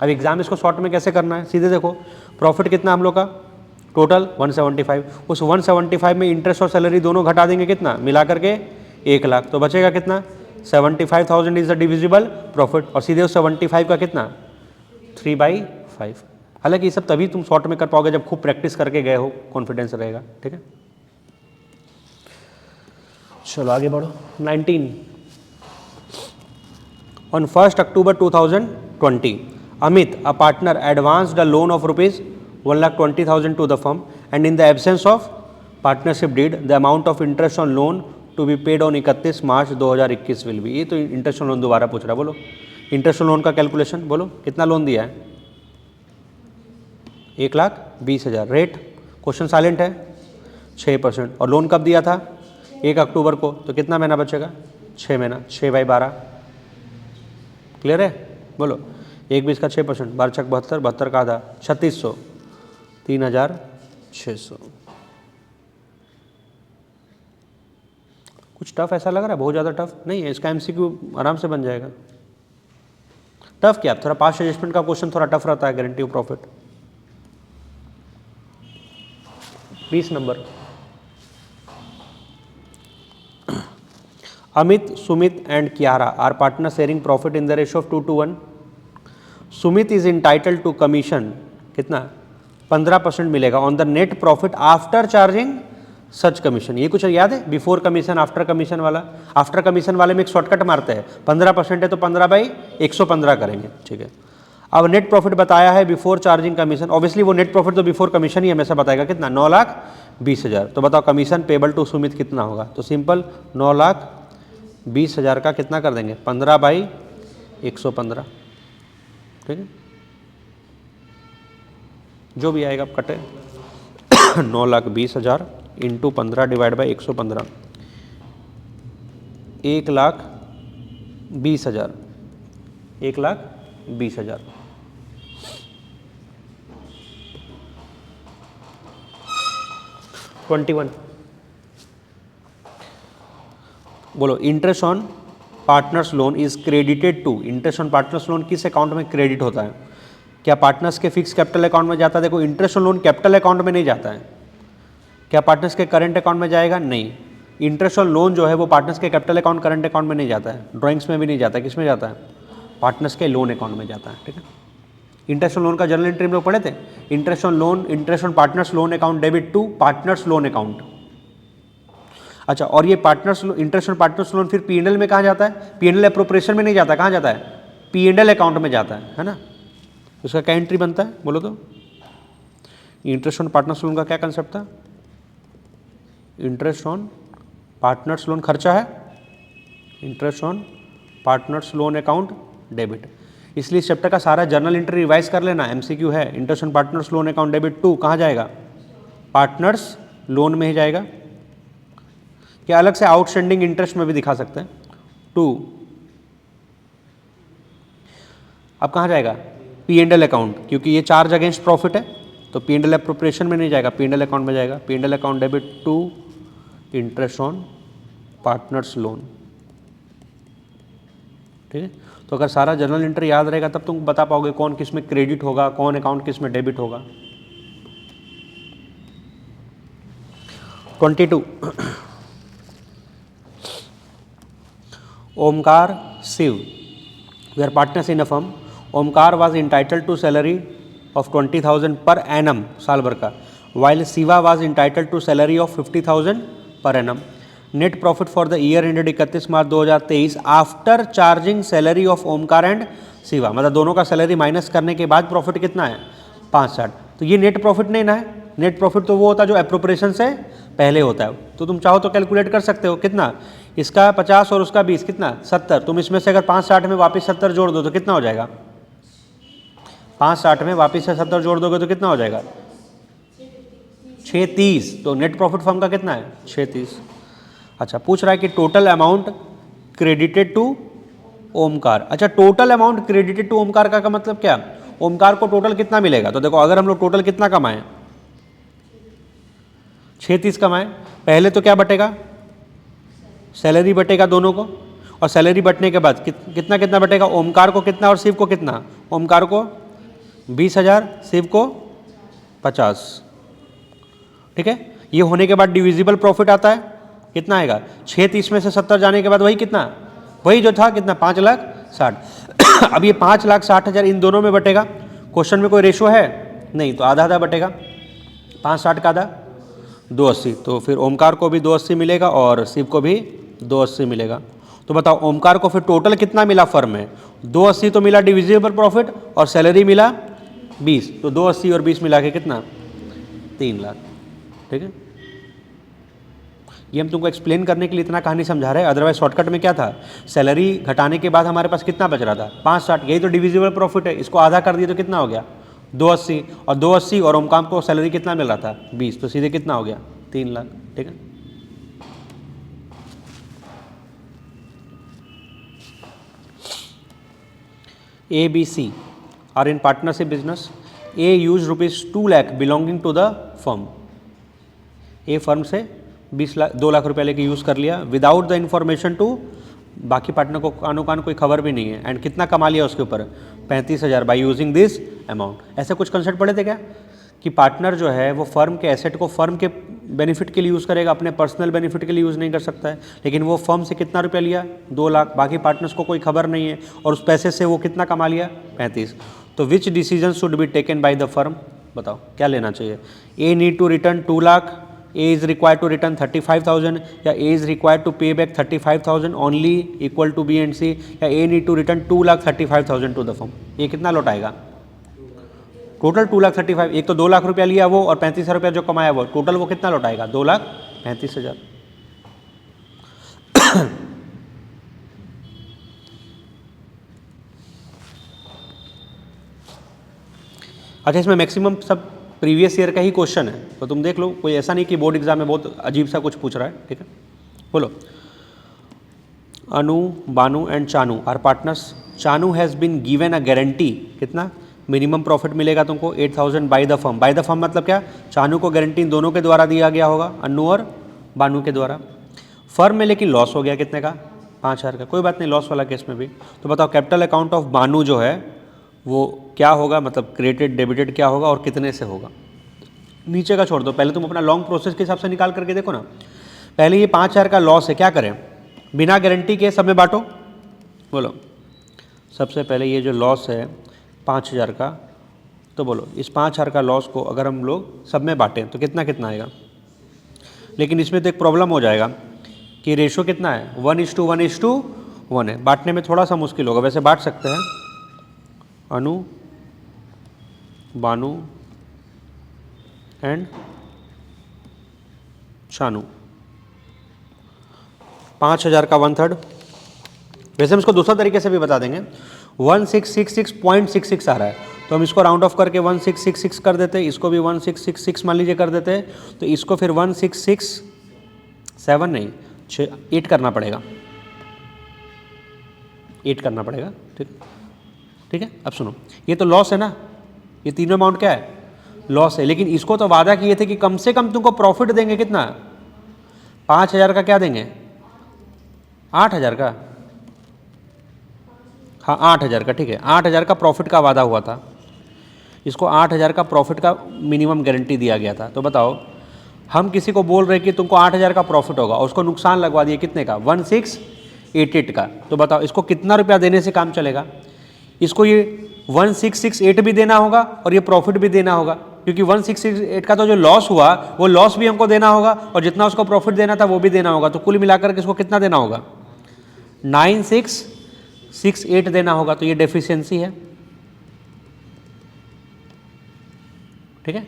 अब एग्जाम इसको शॉर्ट में कैसे करना है, सीधे देखो प्रॉफिट कितना हम लोग का टोटल 175, उस 175 में इंटरेस्ट और सैलरी दोनों घटा देंगे कितना मिला करके 1 लाख, तो बचेगा कितना 75,000 इज द डिविजिबल प्रॉफिट, और सीधे उस 75 का कितना 3/5। हालांकि ये सब तभी तुम शॉर्ट में कर पाओगे जब खूब प्रैक्टिस करके गए हो, कॉन्फिडेंस रहेगा। ठीक है, चलो आगे बढ़ो। 19, on 1 October 2020 Amit, a partner, advanced a loan of rupees 1,20,000 to the firm, and in the absence of partnership deed, the amount of interest on loan to be paid on 31 March 2021 will be। ये तो interest on loan दोबारा पूछ रहा है, बोलो interest loan का calculation बोलो, कितना लोन दिया है? 1,20,000। रेट क्वेश्चन साइलेंट है 6%। और लोन कब दिया था? 1 अक्टूबर को। तो कितना महीना बचेगा? 6 महीना। 6/12 क्लियर है? बोलो 1,20 का 6%, 12 छक 72, 72 का आधा 3600, 3,600। कुछ टफ ऐसा लग रहा है? बहुत ज़्यादा टफ नहीं है, इसका एमसीक्यू आराम से बन जाएगा। टफ क्या, थोड़ा पास्ट एडजस्टमेंट का क्वेश्चन थोड़ा टफ रहता है। Guarantee of profit 20 number. Amit, Sumit and Kiara are partners sharing profit in the ratio of 2:1. Sumit is entitled to commission कितना? 15% मिलेगा on the net profit after charging such commission. ये कुछ याद है? Before commission after commission वाला। After commission वाले में एक शॉर्टकट मारते हैं, 15% है तो 15/115 करेंगे, ठीक है। अब नेट प्रॉफिट बताया है बिफोर चार्जिंग कमीशन, ऑब्वियसली वो नेट प्रॉफिट तो बिफोर कमीशन ही हमेशा बताएगा। कितना? 9,20,000। तो बताओ कमीशन पेबल टू सुमित कितना होगा? तो सिंपल 9,20,000 का कितना कर देंगे? 15/115, ठीक है। जो भी आएगा आप कटे 9,20,000 इंटू 15 डिवाइड बाई 115, 1,20,000, 1,20,000। बोलो interest on partners loan is credited to. Interest on partners loan किस अकाउंट में क्रेडिट होता है? क्या पार्टनर्स के फिक्स कैपिटल अकाउंट में जाता है? देखो interest on loan capital account में नहीं जाता है। क्या पार्टनर्स के करंट अकाउंट में जाएगा? नहीं। इंटरेस्ट ऑन लोन जो है वो पार्टनर्स के कैपिटल अकाउंट करंट अकाउंट में नहीं जाता है, ड्राइंग्स में भी नहीं जाता है। किस में जाता है? पार्टनर्स के लोन अकाउंट में जाता है, ठीक है। इंटरेस्ट ऑन लोन का जनरल एंट्री में लोग पढ़े थे, interest on loan, interest on partners loan account debit to partners loan account. अच्छा, और ये partners interest on partners loan फिर पीएनएल में कहाँ जाता है? पीएनएल एप्रोप्रिएशन में नहीं जाता, कहाँ जाता है? पीएनएल अकाउंट में जाता है ना। उसका क्या एंट्री बनता है बोलो तो? इंटरेस्ट ऑन पार्टनर्स लोन का क्या कंसेप्ट था? इंटरेस्ट ऑन पार्टनर्स लोन खर्चा है, interest on partners loan account debit. इसलिए इस चैप्टर का सारा जर्नल एंट्री रिवाइज कर लेना, एमसीक्यू है। Interest on partners loan account debit to कहाँ जाएगा? पार्टनर्स लोन में ही जाएगा। क्या अलग से आउटस्टैंडिंग इंटरेस्ट में भी दिखा सकते हैं? टू अब कहाँ जाएगा? पीएनएल अकाउंट, क्योंकि ये चार्ज अगेंस्ट प्रॉफिट है तो पीएनएल एप्रोप्रिएशन में नहीं जाएगा, पीएनएल अकाउंट में जाएगा। PNL account debit to interest on partners loan, ठीक है। तो अगर सारा जर्नल एंट्री याद रहेगा तब तुम बता पाओगे कौन किस में क्रेडिट होगा, कौन अकाउंट किस में डेबिट होगा। 22 Omkar Shiv we are partners in a firm. Omkar was entitled to salary of 20,000 per annum साल भर का, while Shiva was entitled to salary of 50,000 per annum. Net profit for the year ended 31 March 2023 after charging salary of Omkar and Shiva, मतलब दोनों का salary minus करने के बाद profit कितना है? 560। तो ये नेट प्रॉफिट नहीं ना है। नेट प्रॉफिट तो वो होता है जो एप्रोप्रिएशन से पहले होता है। तो तुम चाहो तो कैलकुलेट कर सकते हो, कितना? इसका 50 और उसका 20, कितना? 70। तुम इसमें से अगर 560 में वापस 70 जोड़ दो तो कितना हो जाएगा? 560 में वापस से 70 जोड़ दोगे तो कितना हो जाएगा? 630। तो नेट प्रॉफिट फर्म का कितना है? 630। अच्छा, पूछ रहा है कि total amount credited to Omkar. अच्छा, total amount credited to Omkar का मतलब क्या? ओमकार को टोटल कितना मिलेगा? तो देखो अगर हम लोग टोटल कितना कमाएं, 630 कमाएं, पहले तो क्या बटेगा? सैलरी बटेगा दोनों को, और सैलरी बटने के बाद कितना कितना बटेगा? ओमकार को कितना और शिव को कितना? ओमकार को 20,000, शिव को 50, ठीक है। ये होने के बाद डिविजिबल प्रॉफिट आता है, कितना आएगा? 630 में से 70 जाने के बाद वही कितना? वही जो था, कितना? 5,60,000। अब ये 5,60,000 इन दोनों में बटेगा। क्वेश्चन में कोई रेशो है नहीं, तो आधा आधा बटेगा। 560 का आधा 280, तो फिर ओमकार को भी 280 मिलेगा और शिव को भी 280 मिलेगा। तो बताओ ओमकार को फिर टोटल कितना मिला फर्म में? 280 तो मिला डिविजिबल प्रॉफिट और सैलरी मिला 20, तो 280 और 20 मिला के कितना? 3 लाख, ठीक है। ये हम तुमको एक्सप्लेन करने के लिए इतना कहानी समझा रहे हैं, अदरवाइज शॉर्टकट में क्या था, सैलरी घटाने के बाद हमारे पास कितना बच रहा था 560, यही तो डिविजिबल प्रॉफिट है, इसको आधा कर दिए तो कितना हो गया 280, और 280 और ओमकाम को सैलरी कितना मिल रहा था 20, तो सीधे कितना हो गया 3 लाख। ठीक है, A, B, C are in partnership business. A used rupees 2 lakh belonging to the firm. A firm से 2 लाख रुपया लेके यूज़ कर लिया विदाउट द इन्फॉर्मेशन टू, बाकी पार्टनर को कानो कान कोई खबर भी नहीं है, एंड कितना कमा लिया उसके ऊपर 35,000 बाई यूजिंग दिस अमाउंट। ऐसे कुछ कंसेप्ट पढ़े थे क्या कि पार्टनर जो है वो फर्म के एसेट को फर्म के बेनिफिट के लिए यूज़ करेगा, अपने पर्सनल बेनिफिट के लिए यूज़ नहीं कर सकता है, लेकिन वो फर्म से कितना रुपया लिया 2 लाख, बाकी पार्टनर्स को कोई खबर नहीं है, और उस पैसे से वो कितना कमा लिया 35। तो which decision should be taken by the firm, बताओ क्या लेना चाहिए। A need to return 2 lakh, A is required to return 35,000, या A is required to pay back 35,000 only equal to B and C, या A need to return 2,35,000 to the firm. ये कितना लौटाएगा total 2,35,000, एक तो 2 लाख रुपया लिया वो और 35,000 रुपया जो कमाया वो, टोटल वो कितना लौटाएगा 2,35,000। अच्छा, इसमें मैक्सिमम सब प्रीवियस ईयर का ही क्वेश्चन है, तो तुम देख लो, कोई ऐसा नहीं कि बोर्ड एग्जाम में बहुत अजीब सा कुछ पूछ रहा है। ठीक है, बोलो। Anu, Banu and Chanu are partners. Chanu has been given a guarantee, कितना मिनिमम प्रॉफिट मिलेगा तुमको 8,000 by the firm. By the firm मतलब क्या, चानू को गारंटी दोनों के द्वारा दिया गया होगा, अनु और बानू के द्वारा। फर्म में लेकिन लॉस हो गया कितने का 5,000 का, कोई बात नहीं, लॉस वाला केस में भी। तो बताओ कैपिटल अकाउंट ऑफ बानू जो है वो क्या होगा, मतलब क्रेडिट डेबिटेड क्या होगा और कितने से होगा। नीचे का छोड़ दो, पहले तुम अपना लॉन्ग प्रोसेस के हिसाब से निकाल करके देखो ना। पहले ये 5,000 का लॉस है, क्या करें, बिना गारंटी के सब में बांटो। बोलो, सबसे पहले ये जो लॉस है 5,000 का, तो बोलो इस 5,000 का लॉस को अगर हम लोग सब में बांटें तो कितना कितना आएगा। लेकिन इसमें तो एक प्रॉब्लम हो जाएगा कि रेशो कितना है 1:1:1 है, बांटने में थोड़ा सा मुश्किल होगा। वैसे बांट सकते हैं, अनु, बानू एंड शानू, 5,000 का 1/3। वैसे हम इसको दूसरा तरीके से भी बता देंगे, 1666.66 आ रहा है, तो हम इसको राउंड ऑफ करके 1666 कर देते हैं, इसको भी 1666 मान लीजिए कर देते हैं, तो इसको फिर 1667 नहीं 8 करना पड़ेगा, 8 करना पड़ेगा। ठीक है, अब सुनो, ये तो लॉस है ना, ये तीनों अमाउंट क्या है लॉस है, लेकिन इसको तो वादा किए थे कि कम से कम तुमको प्रॉफिट देंगे कितना 5,000 का, क्या देंगे 8,000 का, हाँ 8,000 का। ठीक है, 8,000 का प्रॉफिट का वादा हुआ था, इसको 8,000 का प्रॉफिट का मिनिमम गारंटी दिया गया था। तो बताओ, हम किसी को बोल रहे हैं कि तुमको 8,000 का प्रॉफिट होगा और उसको नुकसान लगवा दिए कितने का 1688 का, तो बताओ इसको कितना रुपया देने से काम चलेगा। इसको ये 1668 भी देना होगा और ये प्रॉफिट भी देना होगा, क्योंकि 1668 का तो जो लॉस हुआ वो लॉस भी हमको देना होगा और जितना उसको प्रॉफिट देना था वो भी देना होगा, तो कुल मिलाकर के इसको कितना देना होगा 9668 देना होगा। तो ये डेफिशिएंसी है। ठीक है,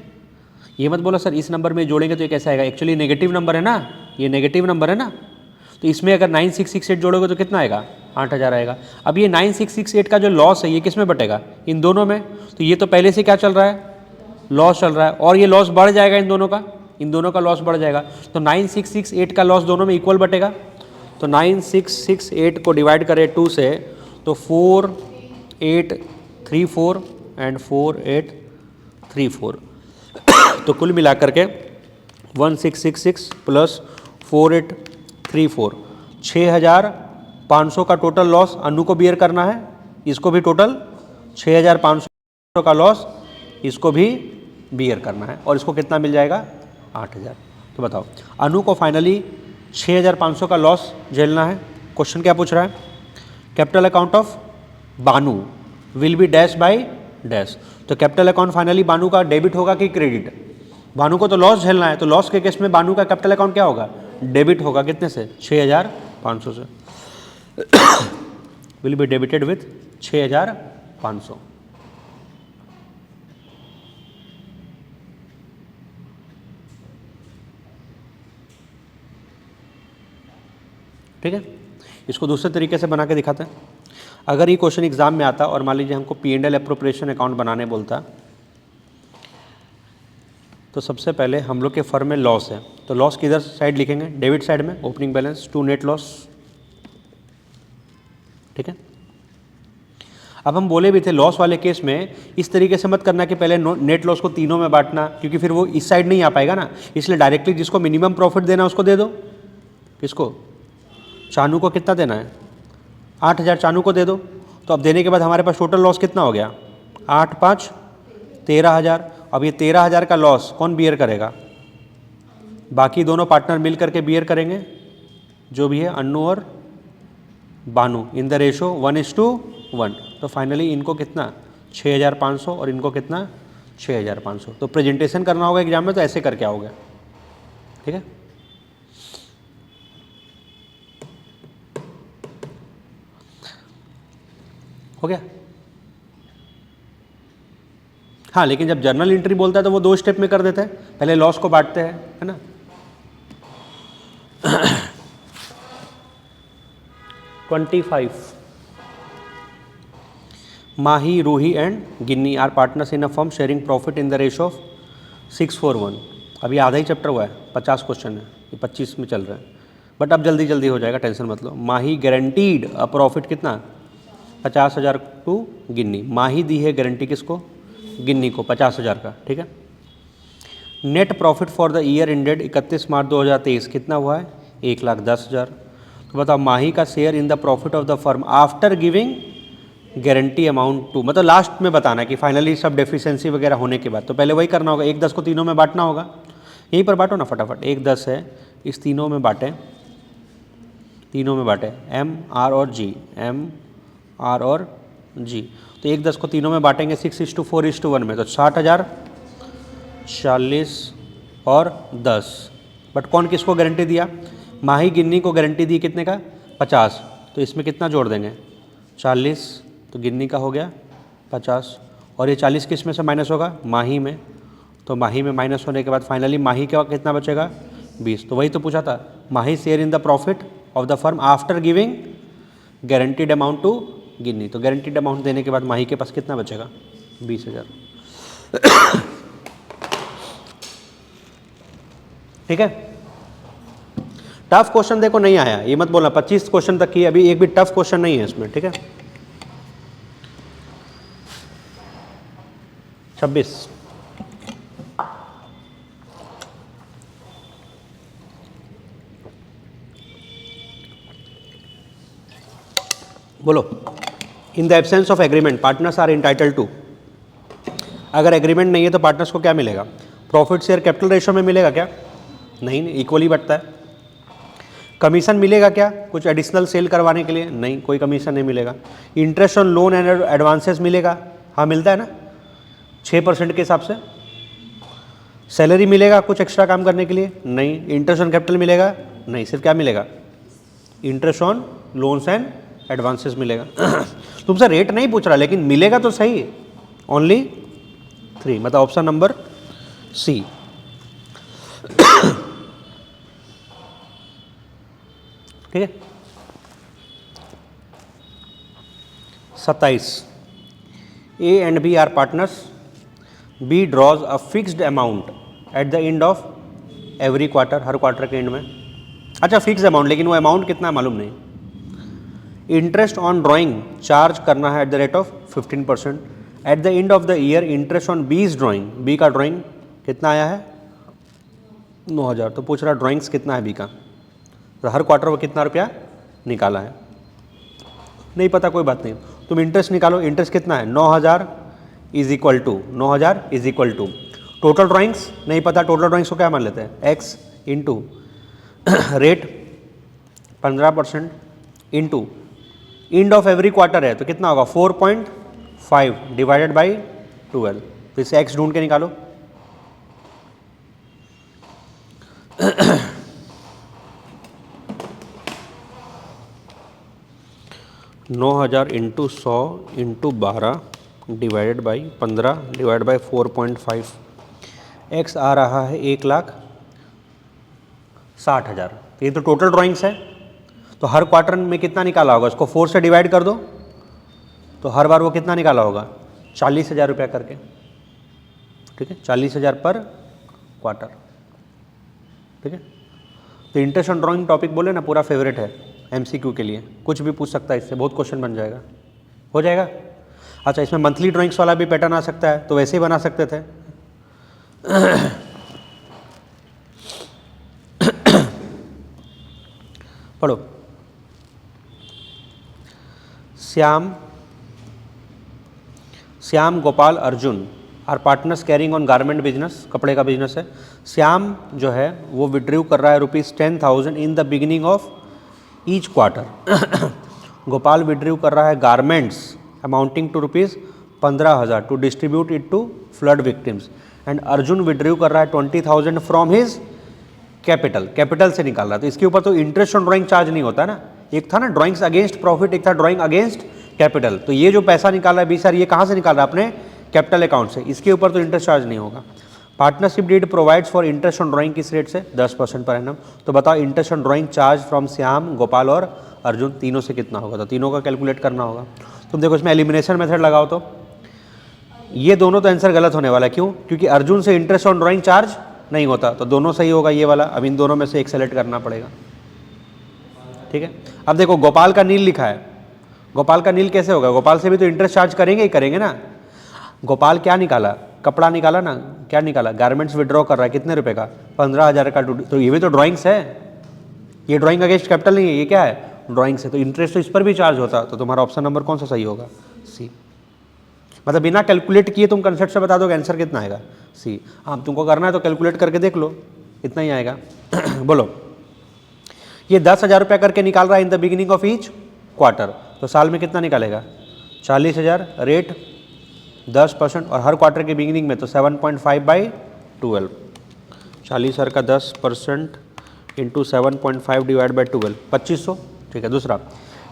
ये मत बोलो सर इस नंबर में जोड़ेंगे तो ये कैसा आएगा, एक्चुअली नेगेटिव नंबर है ना, ये नेगेटिव नंबर है ना, तो इसमें अगर 9668 जोड़ोगे तो कितना आएगा 8,000 आएगा। अब ये 9668 का जो लॉस है ये किस में बटेगा, इन दोनों में। तो ये तो पहले से क्या चल रहा है लॉस चल रहा है, और ये लॉस बढ़ जाएगा इन दोनों का लॉस बढ़ जाएगा, तो 9668 का लॉस दोनों में इक्वल बटेगा। तो 9668 को डिवाइड करें 2 से, तो 4834 एंड 4834, तो कुल मिलाकर के 1666 प्लस 4834, 6,500 का टोटल लॉस अनु को बियर करना है, इसको भी टोटल 6,500 का लॉस इसको भी बियर करना है, और इसको कितना मिल जाएगा 8,000। तो बताओ अनु को फाइनली 6,500 का लॉस झेलना है। क्वेश्चन क्या पूछ रहा है, capital account of Banu will be dash by dash. तो कैपिटल अकाउंट फाइनली बानू का डेबिट होगा कि क्रेडिट, बानू को तो लॉस झेलना है, तो लॉस के केस में बानू का कैपिटल अकाउंट क्या होगा डेबिट होगा, कितने से 6,500 से विल बी डेबिटेड विथ 6,500। ठीक है, इसको दूसरे तरीके से बना के दिखाते हैं। अगर ये क्वेश्चन एग्जाम में आता और मान लीजिए हमको P&L एप्रोप्रिएशन अकाउंट बनाने बोलता, तो सबसे पहले हम लोग के फर्म में लॉस है, तो लॉस किधर साइड लिखेंगे, डेबिट साइड में, opening balance to net loss. ठीक है, अब हम बोले भी थे लॉस वाले केस में इस तरीके से मत करना कि पहले नेट लॉस को तीनों में बांटना, क्योंकि फिर वो इस साइड नहीं आ पाएगा ना, इसलिए डायरेक्टली जिसको मिनिमम प्रॉफिट देना उसको दे दो। किसको, चानू को कितना देना है, 8,000 चानू को दे दो। तो अब देने के बाद हमारे पास टोटल लॉस कितना हो गया, 8 5 13,000। अब ये 13,000 का लॉस कौन बियर करेगा, बाकी दोनों पार्टनर मिल करके बियर करेंगे, जो भी है अन्नू और बानू, इन द रेशो 1:1। तो फाइनली इनको कितना 6,500 और इनको कितना 6,500। तो प्रेजेंटेशन करना होगा एग्जाम में तो ऐसे करके आओगे। ठीक है, हो गया। हाँ, लेकिन जब जर्नल एंट्री बोलता है तो वो 2 स्टेप में कर देते हैं, पहले लॉस को बांटते हैं, है ना। 25 Mahi, Ruhi and Ginni are partners in a firm sharing profit in the ratio of 6:1। अभी आधा ही चैप्टर हुआ है, 50 क्वेश्चन है, ये 25 में चल रहे हैं, बट अब जल्दी जल्दी हो जाएगा, टेंशन मत लो। माही गारंटीड अ प्रॉफिट कितना 50,000 टू गिन्नी, माही दी है गारंटी किसको, गिन्नी को 50,000 का। ठीक है, net profit for the year ended 31 March 2023 कितना हुआ है, 1,10,000। तो बताओ माही का share in the profit of the firm after giving guarantee amount to, मतलब लास्ट में बताना है कि फाइनली सब डेफिशिएंसी वगैरह होने के बाद, तो पहले वही करना होगा, 1,10 को तीनों में बांटना होगा। यहीं पर बांटो ना फटाफट, 1,10 है, इस तीनों में बांटें, तीनों में बांटें, M R और G, M R और G। तो 1,10 को तीनों में बांटेंगे 6:4:1 में, तो 60,000, 40 और 10। बट कौन किसको गारंटी दिया, माही गिन्नी को गारंटी दी कितने का 50, तो इसमें कितना जोड़ देंगे 40, तो गिन्नी का हो गया 50, और ये 40 किस में से माइनस होगा, माही में, तो माही में माइनस होने के बाद फाइनली माही का कितना बचेगा 20। तो वही तो पूछा था, Mahi share in the profit of the firm after giving guaranteed amount to Ginni, तो गारंटीड अमाउंट देने के बाद माही के पास कितना बचेगा 20,000। ठीक है, टफ क्वेश्चन देखो नहीं आया, ये मत बोलना 25 क्वेश्चन तक की, अभी एक भी टफ क्वेश्चन नहीं है इसमें। ठीक है, 26 बोलो, in the absence of agreement partners are entitled to, अगर एग्रीमेंट नहीं है तो पार्टनर्स को क्या मिलेगा, प्रॉफिट शेयर कैपिटल रेशो में मिलेगा क्या, नहीं, इक्वली बटता है। कमीशन मिलेगा क्या कुछ एडिशनल सेल करवाने के लिए, नहीं, कोई कमीशन नहीं मिलेगा। Interest on loan and advances मिलेगा, हाँ मिलता है ना 6% के हिसाब से। सैलरी मिलेगा कुछ एक्स्ट्रा काम करने के लिए, नहीं। इंटरेस्ट ऑन कैपिटल मिलेगा, नहीं, सिर्फ क्या मिलेगा, interest on loans and advances मिलेगा। तुमसे रेट नहीं पूछ रहा, लेकिन मिलेगा तो सही, ओनली 3, मतलब ऑप्शन नंबर सी। ठीक है, 27 A and B are partners, B draws a fixed amount at the end of every quarter, हर क्वार्टर के एंड में। अच्छा फिक्स अमाउंट, लेकिन वो अमाउंट कितना मालूम नहीं। इंटरेस्ट ऑन ड्राइंग चार्ज करना है eight the rate of 15%। Eight the end of the year interest on बीज ड्राइंग, बी का ड्राइंग कितना आया है 9,000। तो पूछ रहा ड्राइंग्स कितना है बी का, तो हर क्वार्टर में कितना रुपया निकाला है, नहीं पता कोई बात नहीं, तुम इंटरेस्ट निकालो। इंटरेस्ट कितना है 9,000 is equal to 9,000 is equal to total drawings नहीं पता, टोटल ड्राइंग्स को क्या मान लेते हैं x into rate 15% into and of every quarter है तो कितना होगा 4.5 डिवाइडेड बाई 12। तो इसे x ढूंढ के निकालो। 9,000 into 100 into 12 divided by 15 divide by 4.5, x आ रहा है 1,60,000। ये तो टोटल ड्राइंग्स है, तो हर क्वार्टर में कितना निकाला होगा, उसको 4 से डिवाइड कर दो तो हर बार वो कितना निकाला होगा, 40,000 रुपया करके, ठीक है, 40,000 पर क्वार्टर, ठीक है। तो इंटरेस्ट ऑन ड्राइंग टॉपिक बोले ना, पूरा फेवरेट है एमसीक्यू के लिए, कुछ भी पूछ सकता है इससे, बहुत क्वेश्चन बन जाएगा, हो जाएगा। अच्छा, इसमें मंथली ड्राइंग्स वाला भी पैटर्न आ सकता है, तो वैसे ही बना सकते थे। पढ़ो। Shyam Gopal Arjun are partners carrying on garment business, कपड़े का बिजनेस है। श्याम जो है वो विड्रू कर रहा है ₹10,000 in the beginning of each quarter. Gopal withdraw कर रहा है garments amounting to ₹15,000 to distribute it to flood victims, and Arjun withdraw कर रहा है 20,000 फ्रॉम हिज कैपिटल, कैपिटल से निकाल रहा है। तो इसके ऊपर तो इंटरेस्ट ऑन ड्राइंग चार्ज नहीं होता ना, एक था ना ड्राइंग्स अगेंस्ट प्रॉफिट, एक था ड्राइंग अगेंस्ट कैपिटल। तो ये जो पैसा निकाला है 20,000, ये कहाँ से निकाल रहा है, अपने कैपिटल अकाउंट से, इसके ऊपर तो इंटरेस्ट चार्ज नहीं होगा। Partnership deed provides for interest on drawing किस रेट से, 10% पर एनम। तो बताओ interest on drawing charge from Shyam, Gopal और अर्जुन, तीनों से कितना होगा, तो तीनों का कैलकुलेट करना होगा। तुम देखो इसमें एलिमिनेशन मेथड लगाओ तो ये दोनों तो आंसर गलत होने वाला है, क्यों, क्योंकि अर्जुन से इंटरेस्ट ऑन ड्राइंग चार्ज नहीं होता, तो दोनों सही होगा ये वाला। अब इन दोनों में से एक सेलेक्ट करना पड़ेगा, ठीक है। अब देखो गोपाल का नील लिखा है, गोपाल का नील कैसे होगा, गोपाल से भी तो इंटरेस्ट चार्ज करेंगे ही करेंगे ना। गोपाल क्या निकाला, कपड़ा निकाला ना, क्या निकाला, गारमेंट्स विड्रॉ कर रहा है, कितने रुपए का, 15,000 का। तो ये भी तो ड्राइंग्स है, ये ड्राइंग अगेंस्ट कैपिटल नहीं है, ये क्या है, ड्राइंग्स है, तो इंटरेस्ट तो इस पर भी चार्ज होता। तो तुम्हारा ऑप्शन नंबर कौन सा सही होगा, सी। मतलब बिना कैलकुलेट किए तुम कंसेप्ट से बता दोगे आंसर कितना आएगा, सी। हाँ, तुमको करना है तो कैलकुलेट करके देख लो, इतना ही आएगा। बोलो, ये 10,000 रुपया करके निकाल रहा है in the beginning of each quarter, तो साल में कितना निकालेगा, 40,000, रेट 10%, और हर क्वार्टर के बिगिनिंग में तो 7.5/12, 40,000 का 10% इंटू 7.5 डिवाइड बाई 12, 2500, ठीक है। दूसरा,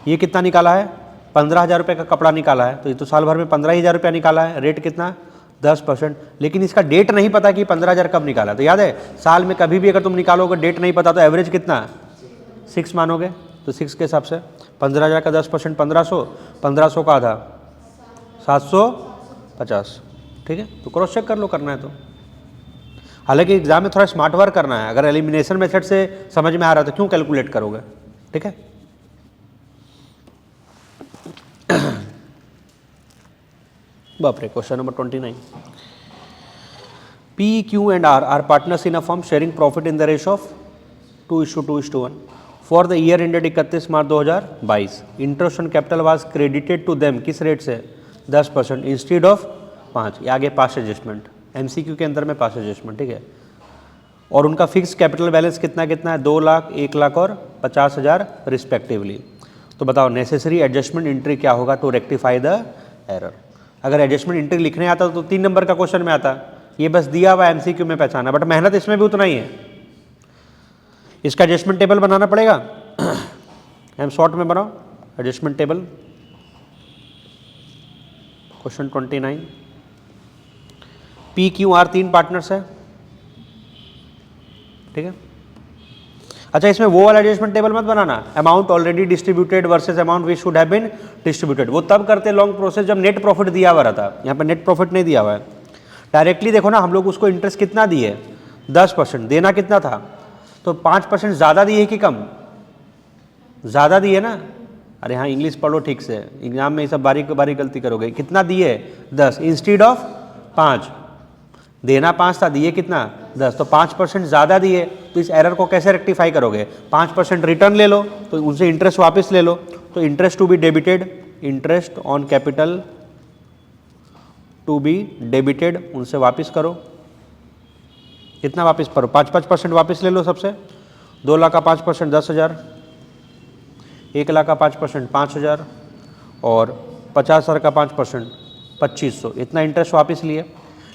ये कितना निकाला है, 15,000 रुपये का कपड़ा निकाला है, तो ये तो साल भर में 15,000 रुपया निकाला है, रेट कितना, 10%। लेकिन इसका डेट नहीं पता कि 15,000 कब निकाला, तो याद है साल में कभी भी अगर तुम निकालोगे डेट नहीं पता तो एवरेज कितना, 6 मानोगे, तो 6 के हिसाब से 15,000 का 10% 1500, 1500 का आधा 750, ठीक है। तो क्रॉस चेक कर लो, करना है तो। हालांकि एग्जाम में थोड़ा स्मार्ट वर्क करना है, अगर एलिमिनेशन मेथड से समझ में आ रहा है तो क्यों कैलकुलेट करोगे, ठीक है। बाप रे, question number 29, P, Q and R are partners in a firm sharing profit in the ratio of 2:2:1 for the year ended 31 March 2022. Interest on capital was credited to them किस रेट से, 10% instead of 5, ये आगे पास adjustment, MCQ के अंदर में पास adjustment, ठीक है। और उनका फिक्स कैपिटल बैलेंस कितना कितना है, 2 लाख, 1 लाख और 50,000 रिस्पेक्टिवली। तो बताओ नेसेसरी एडजस्टमेंट एंट्री क्या होगा टू रेक्टिफाई द एरर। अगर एडजस्टमेंट एंट्री लिखने आता तो 3 नंबर का क्वेश्चन में आता, ये बस दिया हुआ एमसीक्यू में पहचाना, बट मेहनत इसमें भी उतना ही है। इसका एडजस्टमेंट टेबल बनाना पड़ेगा, हम शॉर्ट में बनाओ adjustment table. Question 29, P Q R 3 partners है, ठीक है। अच्छा, इसमें वो वाला एडजस्टमेंट टेबल मत बनाना, amount already distributed versus amount which should have been distributed, वो तब करते लॉन्ग प्रोसेस जब नेट प्रॉफिट दिया हुआ रहता। यहाँ पे नेट प्रॉफिट नहीं दिया हुआ है, डायरेक्टली देखो ना, हम लोग उसको इंटरेस्ट कितना दिए, 10%, देना कितना था, तो 5% ज़्यादा दिए कि कम, ज़्यादा दिए ना। अरे हाँ, इंग्लिश पढ़ो ठीक से, एग्जाम में ये सब बारीक बारीक गलती करोगे। कितना दिए, 10 इंस्टीड ऑफ 5, देना 5 था, दिए कितना, 10, तो 5% ज़्यादा दिए, तो इस एरर को कैसे रेक्टिफाई करोगे, 5% रिटर्न ले लो, तो उनसे इंटरेस्ट वापस ले लो, तो interest to be debited, interest on capital to be debited, उनसे वापस करो, कितना वापस करो, 5% वापस ले लो सबसे, 2 लाख का 5% 10,000, 1 लाख का 5% 5,000 और 50,000 का 5% 2,500, इतना इंटरेस्ट वापस लिए।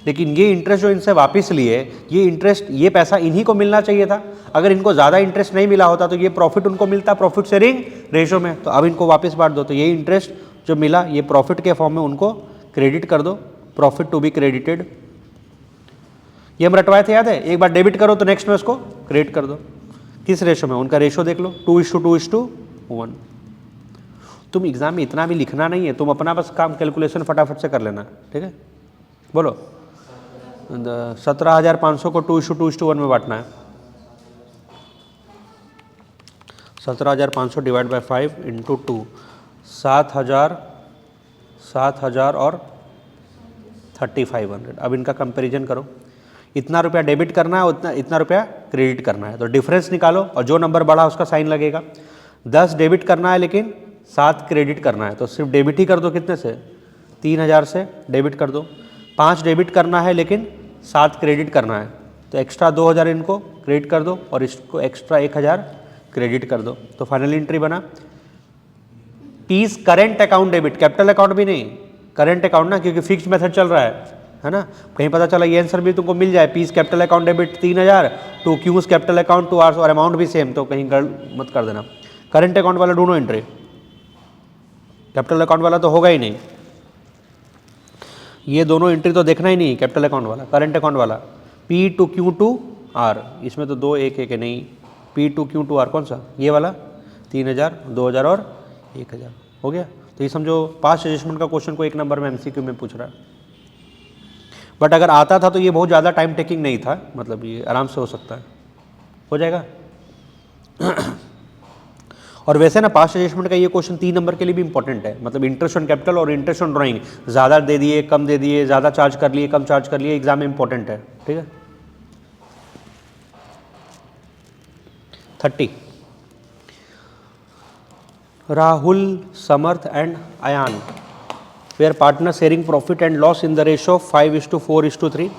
लेकिन ये इंटरेस्ट जो इनसे वापस लिए, ये इंटरेस्ट, ये पैसा इन्हीं को मिलना चाहिए था। अगर इनको ज़्यादा इंटरेस्ट नहीं मिला होता तो ये प्रॉफिट उनको मिलता प्रॉफिट शेयरिंग रेशो में, तो अब इनको वापस बांट दो। तो ये इंटरेस्ट जो मिला ये प्रॉफिट के फॉर्म में उनको क्रेडिट कर दो, प्रॉफिट टू बी क्रेडिटेड। ये हम रटवाए थे, याद है, एक बार डेबिट करो तो नेक्स्ट में उसको क्रेडिट कर दो। किस रेशो में, उनका रेशो देख लो, 2:2:1, 1। तुम एग्जाम में इतना भी लिखना नहीं है, तुम अपना बस काम कैलकुलेशन फटाफट से कर लेना, ठीक है। बोलो 17,500 को 2:2:1 में बांटना है। 17,500 डिवाइड बाई 5 इंटू 2, 7,000 और 3,500। अब इनका कंपैरिजन करो, इतना रुपया डेबिट करना है, इतना रुपया क्रेडिट करना है, तो डिफरेंस निकालो और जो नंबर बढ़ा उसका साइन लगेगा। 10 डेबिट करना है लेकिन 7 क्रेडिट करना है, तो सिर्फ डेबिट ही कर दो, कितने से 3,000 से डेबिट कर दो। 5 डेबिट करना है लेकिन 7 क्रेडिट करना है, तो एक्स्ट्रा 2,000 इनको क्रेडिट कर दो और इसको एक्स्ट्रा 1,000 क्रेडिट कर दो। तो फाइनल एंट्री बना P's current account debit, capital account भी नहीं, करेंट अकाउंट ना, क्योंकि फिक्स्ड मेथड चल रहा है ना। कहीं पता चला ये आंसर भी तुमको मिल जाए, P's capital account debit 3,000 to Q's capital account 2 hours और अमाउंट भी सेम, तो कहीं गलत मत कर देना। करेंट अकाउंट वाला ढूंढो एंट्री, कैपिटल अकाउंट वाला तो होगा ही नहीं, ये दोनों एंट्री तो देखना ही नहीं, कैपिटल अकाउंट वाला, करंट अकाउंट वाला। P to Q to R, इसमें तो 2 1 1 नहीं, P to Q to R कौन सा, ये वाला 3,000 2,000 और 1,000 हो गया। तो ये समझो पास्ट एडजस्टमेंट का क्वेश्चन को 1 नंबर में MCQ में पूछ रहा है। बट अगर आता था तो ये बहुत ज़्यादा टाइम टेकिंग नहीं था, मतलब ये आराम से हो सकता है, हो जाएगा। और वैसे ना पास्ट एडजस्टमेंट का ये क्वेश्चन 3 नंबर के लिए भी इंपॉर्टेंट है, मतलब इंटरेस्ट ऑन कैपिटल और इंटरेस्ट ऑन ड्राइंग, ज़्यादा दे दिए कम दे दिए, ज़्यादा चार्ज कर लिए कम चार्ज कर लिए, एग्जाम में इंपॉर्टेंट है, ठीक है। 30 Rahul, Samarth and Ayan were partner sharing profit and loss in the ratio 5:4:3।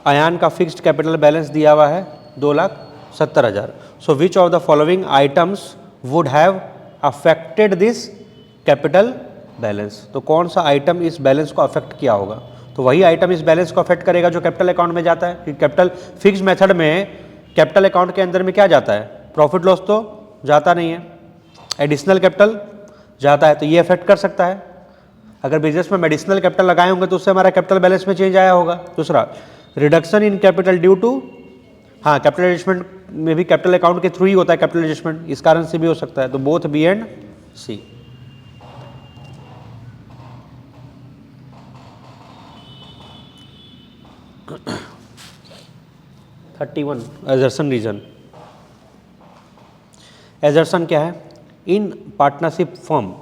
Ayan का फिक्स्ड कैपिटल बैलेंस दिया हुआ है 2,70,000। So which of the following items would have affected this capital balance, तो कौन सा आइटम इस बैलेंस को अफेक्ट किया होगा। तो वही आइटम इस बैलेंस को अफेक्ट करेगा जो कैपिटल अकाउंट में जाता है, कि कैपिटल फिक्स मेथड में कैपिटल अकाउंट के अंदर में क्या जाता है, प्रॉफिट लॉस तो जाता नहीं है, एडिशनल कैपिटल जाता है, तो ये अफेक्ट कर सकता है। अगर बिजनेस में मेडिसिनल कैपिटल लगाए होंगे तो उससे हमारा कैपिटल बैलेंस में चेंज आया होगा। दूसरा reduction in capital due to, हाँ कैपिटल एडजस्टमेंट में भी कैपिटल अकाउंट के थ्रू ही होता है कैपिटल एडजस्टमेंट, इस कारण से भी हो सकता है। तो both B and C. Assertion reason, assertion क्या है, in partnership firm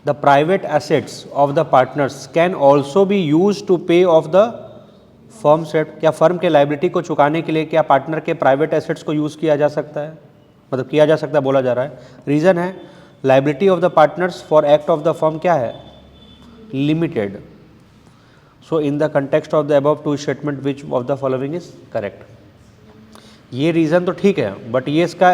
the private assets of the partners can also be use to pay off the firm set. क्या फर्म के लाइबिलिटी को चुकाने के लिए क्या पार्टनर के प्राइवेट एसेट्स को यूज़ किया जा सकता है, मतलब किया जा सकता है बोला जा रहा है। रीज़न है liability of the partners for act of the firm क्या है, limited. So in the context of the above two statement which of the following is correct. ये रीज़न तो ठीक है बट ये इसका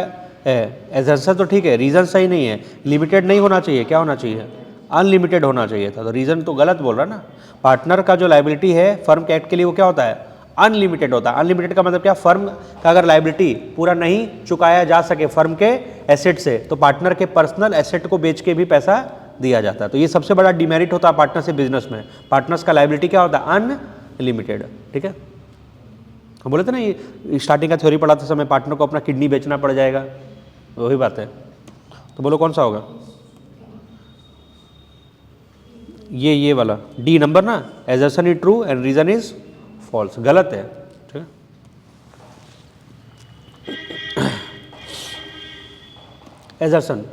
एजर्सन तो ठीक है, रीज़न सही नहीं है। लिमिटेड नहीं होना चाहिए, क्या होना चाहिए, अनलिमिटेड होना चाहिए था, तो रीज़न तो गलत बोल रहा ना। पार्टनर का जो लाइबिलिटी है फर्म के एक्ट के लिए वो क्या होता है, अनलिमिटेड होता है। अनलिमिटेड का मतलब क्या, फर्म का अगर लाइबिलिटी पूरा नहीं चुकाया जा सके फर्म के एसेट से, तो पार्टनर के पर्सनल एसेट को बेच के भी पैसा दिया जाता है। तो ये सबसे बड़ा डिमेरिट होता है पार्टनरशिप बिजनेस में, पार्टनर्स का लाइबिलिटी क्या होता है, अनलिमिटेड, ठीक है। हम बोले थे ना ये स्टार्टिंग का थ्योरी पढ़ाते समय पार्टनर को अपना किडनी बेचना पड़ जाएगा, वही बात है। तो बोलो कौन सा होगा, ये वाला डी नंबर ना, assertion is true and reason is false, गलत है, ठीक है। Assertion,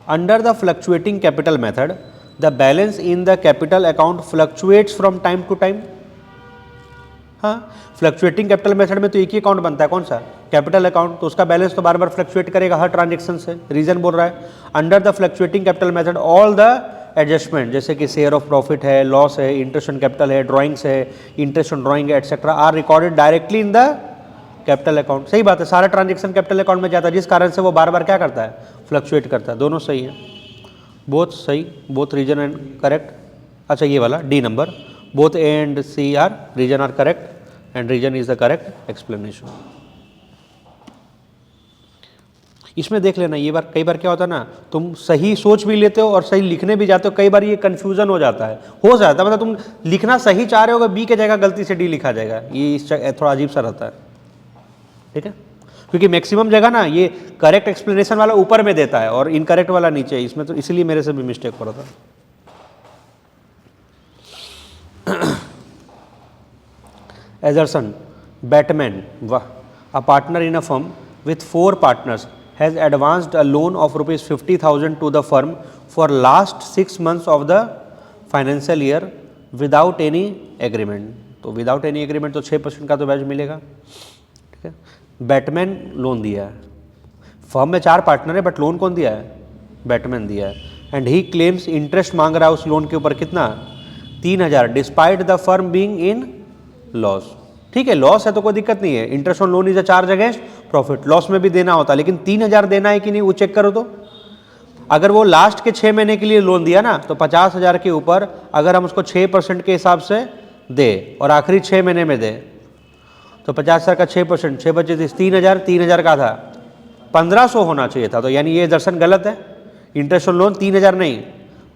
under the fluctuating capital method the balance in the capital account fluctuates from time to time. हाँ, फ्लक्चुएटिंग कैपिटल मेथड में तो एक ही अकाउंट बनता है, कौन सा, कैपिटल अकाउंट, तो उसका बैलेंस तो बार बार फ्लक्चुएट करेगा हर ट्रांजेक्शन से। रीजन बोल रहा है under the fluctuating capital method all the adjustment, जैसे कि शेयर ऑफ प्रॉफिट है, लॉस है, इंटरेस्ट ऑन कैपिटल है, ड्राइंग्स है, इंटरेस्ट ऑन ड्राइंग है etcetera, are recorded directly in the capital account. सही बात है, सारा ट्रांजेक्शन कैपिटल अकाउंट में जाता है, जिस कारण से वो बार बार क्या करता है, फ्लक्चुएट करता है। दोनों सही है, बोथ सही, बोथ रीजन एंड करेक्ट। अच्छा ये वाला D number, both A and C are reason are correct and reason is the correct explanation. इसमें देख लेना, ये बार कई बार क्या होता है ना, तुम सही सोच भी लेते हो और सही लिखने भी जाते हो, कई बार ये कंफ्यूजन हो जाता है, मतलब तुम लिखना सही चाह रहे हो, बी के जगह गलती से डी लिखा जाएगा, ये थोड़ा अजीब सा रहता है, ठीक है। क्योंकि मैक्सिमम जगह ना ये करेक्ट एक्सप्लेनेशन वाला ऊपर में देता है और इनकरेक्ट वाला नीचे, इसमें तो इसीलिए मेरे से भी मिस्टेक हो रहा था। Assertion, Batman, a partner in a firm with 4 partners has advanced a loan of rupees 50,000 to the firm for last 6 months of the financial year without any agreement. तो विदाउट एनी एग्रीमेंट तो 6% का तो ब्याज मिलेगा, ठीक है। Batman loan दिया है, फर्म में 4 पार्टनर है बट लोन कौन दिया है? बैटमैन दिया है। एंड ही क्लेम्स इंटरेस्ट मांग रहा है उस लोन के ऊपर कितना? 3,000 despite the firm being in loss. ठीक है, लॉस है तो कोई दिक्कत नहीं है, interest on loan is a charge against profit, loss में भी देना होता है, लेकिन 3,000 देना है कि नहीं वो चेक करो। तो अगर वो लास्ट के 6 महीने के लिए लोन दिया ना तो 50,000 के ऊपर अगर हम उसको 6% के हिसाब से दे और आखिरी 6 महीने में दे तो 50,000 का 6%, 6 बचे 3,000, 3,000 का था 1,500 होना चाहिए था। तो यानी ये एजर्सन गलत है, इंटरेस्ट ऑन लोन 3,000 नहीं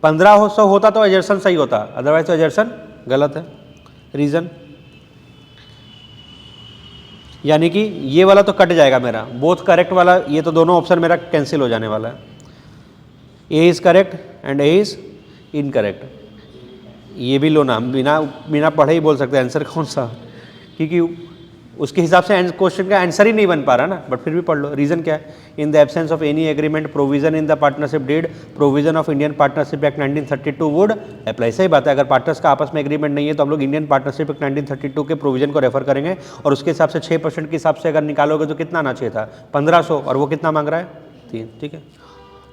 1,500 होता तो एजर्सन सही होता, अदरवाइज तो एजर्सन गलत है। रीज़न यानी कि ये वाला तो कट जाएगा मेरा, बोथ करेक्ट वाला, ये तो दोनों ऑप्शन मेरा कैंसिल हो जाने वाला है। A is correct and A is incorrect. ये भी लो ना, बिना पढ़े ही बोल सकते हैं आंसर कौन सा, क्योंकि उसके हिसाब से क्वेश्चन का आंसर ही नहीं बन पा रहा ना, बट फिर भी पढ़ लो। रीज़न क्या है? In the absence of any agreement provision in the partnership deed provision of Indian partnership act 1932 would apply. सही बात है, अगर पार्टनर्स का आपस में एग्रीमेंट नहीं है तो हम लोग इंडियन पार्टनरशिप एक्ट 1932 के प्रोविजन को रेफर करेंगे और उसके हिसाब से 6% के हिसाब से अगर निकालोगे तो कितना आना चाहिए था? 1,500, और वो कितना मांग रहा है? 3। ठीक है,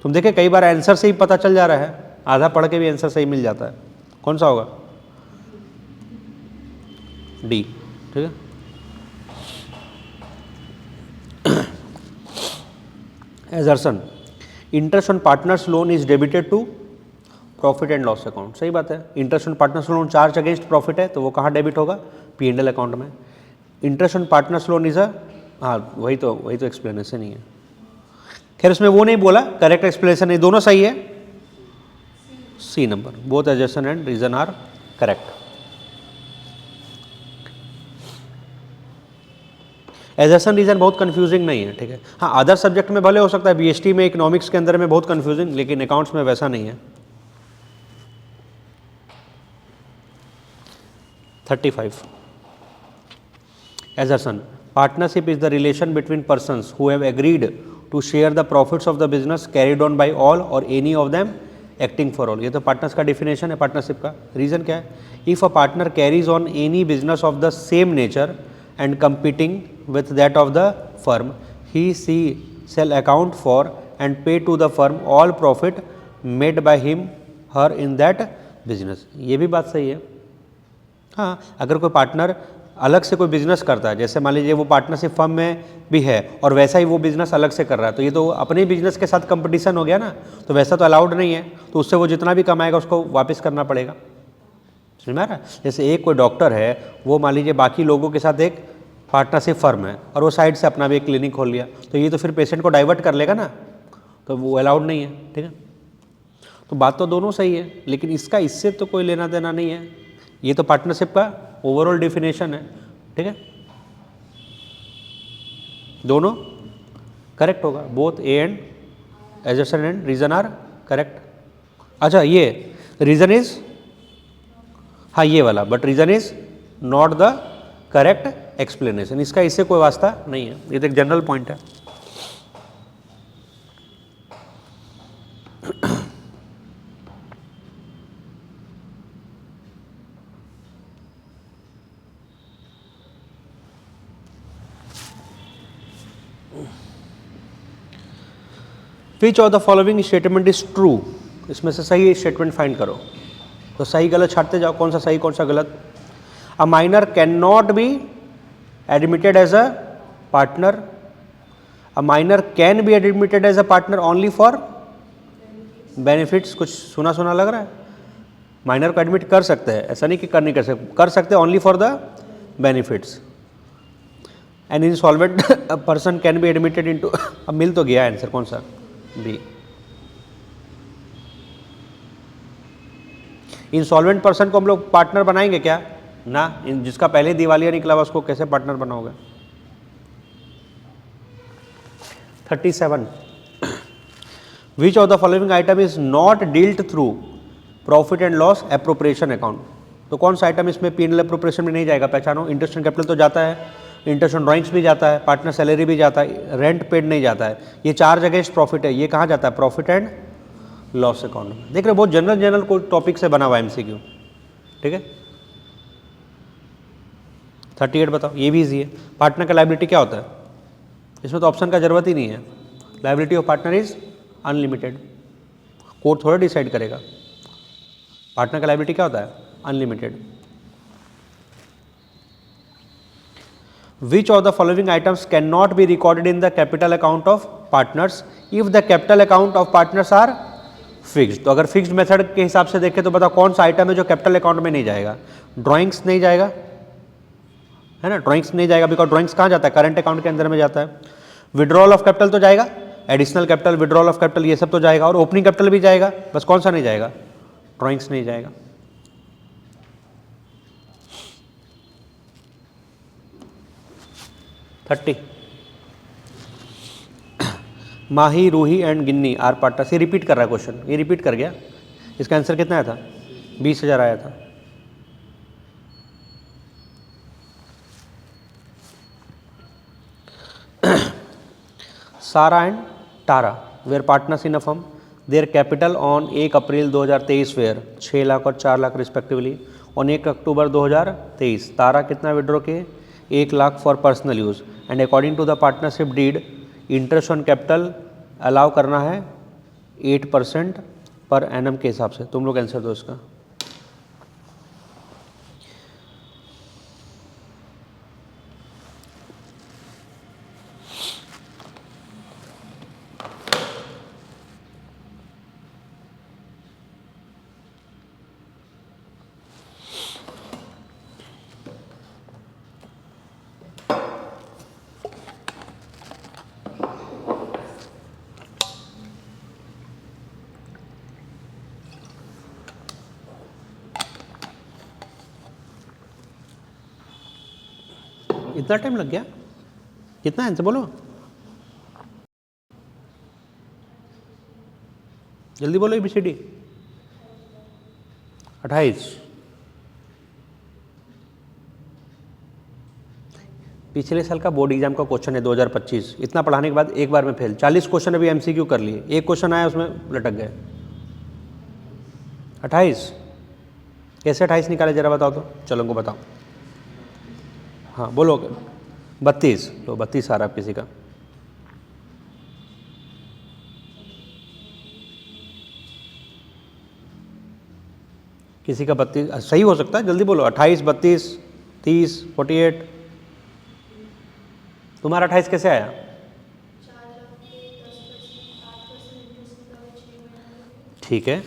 तुम देखे कई बार आंसर से ही पता चल जा रहा है, आधा पढ़ के भी आंसर सही मिल जाता है। कौन सा होगा? डी। ठीक है, assertion, interest on partners loan is debited to profit and loss account. सही बात है, interest on partners loan charge against profit है तो वो कहाँ डेबिट होगा? P&L अकाउंट में। Interest on partners loan is हाँ वही तो एक्सप्लेनेशन ही है। खैर उसमें वो नहीं बोला, करेक्ट एक्सप्लेनेशन नहीं, दोनों सही है। C number, both assertion and reason are correct. Assertion reason बहुत कंफ्यूजिंग नहीं है, ठीक है। हाँ, अदर सब्जेक्ट में भले हो सकता है, बीएसटी में इकोनॉमिक्स के अंदर में बहुत कंफ्यूजिंग, लेकिन अकाउंट्स में वैसा नहीं है। 35 assertion, partnership is the relation between persons who have agreed to share the profits of the business carried on by all और any of them acting for all. ये तो पार्टनर्स का डिफिनेशन है पार्टनरशिप का। रीजन क्या है? If a partner carries on any business of the same nature and competing with that of the firm, she shall account for and pay to the firm all profit made by him her in that business। ये भी बात सही है। हाँ, अगर कोई partner अलग से कोई बिजनेस करता है, जैसे मान लीजिए वो पार्टनरशिप फर्म में भी है और वैसा ही वो बिजनेस अलग से कर रहा है, तो ये तो अपने बिजनेस के साथ कंपटीशन हो गया ना, तो वैसा तो अलाउड नहीं है, तो उससे वो जितना भी कमाएगा उसको वापस करना पड़ेगा। समझ में आ रहा है? जैसे एक कोई डॉक्टर है, वो मान लीजिए बाकी लोगों के साथ एक पार्टनरशिप फर्म है और वो साइड से अपना भी एक क्लिनिक खोल लिया, तो ये तो फिर पेशेंट को डाइवर्ट कर लेगा ना, तो वो अलाउड नहीं है। ठीक है, तो बात तो दोनों सही है, लेकिन इसका इससे तो कोई लेना देना नहीं है। ये तो पार्टनरशिप का ओवरऑल डिफिनेशन है। ठीक है, दोनों करेक्ट होगा, both A and assertion and reason are correct. अच्छा, ये रीजन इज, हाँ ये वाला, but reason is not the correct explanation, इसका इससे कोई वास्ता नहीं है, ये तो एक जनरल पॉइंट है। Which of the following statement is true? इसमें से सही स्टेटमेंट फाइंड करो, तो सही गलत छाटते जाओ, कौन सा सही कौन सा गलत। A minor can not be admitted as a partner, a minor can be admitted as a partner only for benefits. कुछ सुना सुना लग रहा है? माइनर को एडमिट कर सकते हैं, ऐसा नहीं कि कर नहीं कर सकते only for the benefits. An insolvent person can be admitted into, अब मिल तो गया आंसर, कौन सा? बी। इंसॉल्वेंट पर्सन को हम लोग पार्टनर बनाएंगे क्या? ना, जिसका पहले दिवालिया निकला हुआ उसको कैसे पार्टनर बनाओगे? 37. Which of the following item is not dealt through profit and loss appropriation account? तो कौन सा आइटम इसमें P&L एप्रोप्रिएशन में नहीं जाएगा? पहचानो. इंटरेस्ट एंड कैपिटल तो जाता है, इंटरेस्ट ऑन ड्राइंग्स भी जाता है, पार्टनर सैलरी भी जाता है, रेंट पेड नहीं जाता है. ये चार्ज अगेंस्ट प्रॉफिट है, ये कहाँ जाता है? प्रॉफिट एंड लॉस अकाउंट में. देख रहे बहुत जनरल कोई टॉपिक से बना हुआ है MCQ. ठीक है. 38 बताओ. ये भी इजी है. पार्टनर का लायबिलिटी क्या होता है? इसमें तो ऑप्शन का जरूरत ही नहीं है. Liability of partner is unlimited. Court थोड़ा डिसाइड करेगा. पार्टनर का लायबिलिटी क्या होता है? Unlimited. Which of the following items cannot be recorded in the capital account of partners if the capital account of partners are fixed? तो अगर fixed method के हिसाब से देखें तो बताओ कौन सा आइटम है जो कैपिटल अकाउंट में नहीं जाएगा? ड्राइंग्स नहीं जाएगा, है ना. ड्राइंग्स नहीं जाएगा बिकॉज ड्राइंग्स कहाँ जाता है? करंट अकाउंट के अंदर में जाता है. विड्रॉल ऑफ कैपिटल तो जाएगा, additional capital, withdrawal of capital, ये सब तो जाएगा, और ओपनिंग कैपिटल भी जाएगा. बस कौन सा नहीं जाएगा? ड्राइंग्स नहीं जाएगा. Thirty. Mahi, Ruhi and Ginni are partners. ये रिपीट कर रहा है क्वेश्चन, ये रिपीट कर गया. इसका आंसर कितना आया था? 20,000 आया था. Sara and Tara were partners in a firm. Their capital on 1 April 2023 were 6 lakh और 4 lakh respectively. On 1 October 2023 Tara कितना विड्रॉ के? 1 lakh for personal use. And according to the partnership deed interest on capital allow करना है 8% पर एनम के हिसाब से. तुम लोग आंसर दो इसका. इतना टाइम लग गया? कितना आंसर बोलो, जल्दी बोलो. ABCD 28. पिछले साल का बोर्ड एग्जाम का क्वेश्चन है 2025. इतना पढ़ाने के बाद एक बार में फेल. 40 क्वेश्चन अभी MCQ कर लिए, एक क्वेश्चन आया उसमें लटक गए. 28 कैसे 28 निकाले जरा बताओ तो. चलो उनको बताओ. हाँ बोलो. 32. तो 32 आ रहा किसी का. किसी का 32 सही हो सकता है. जल्दी बोलो. 28, 32, 30, 48. तुम्हारा 28 कैसे आया? ठीक है.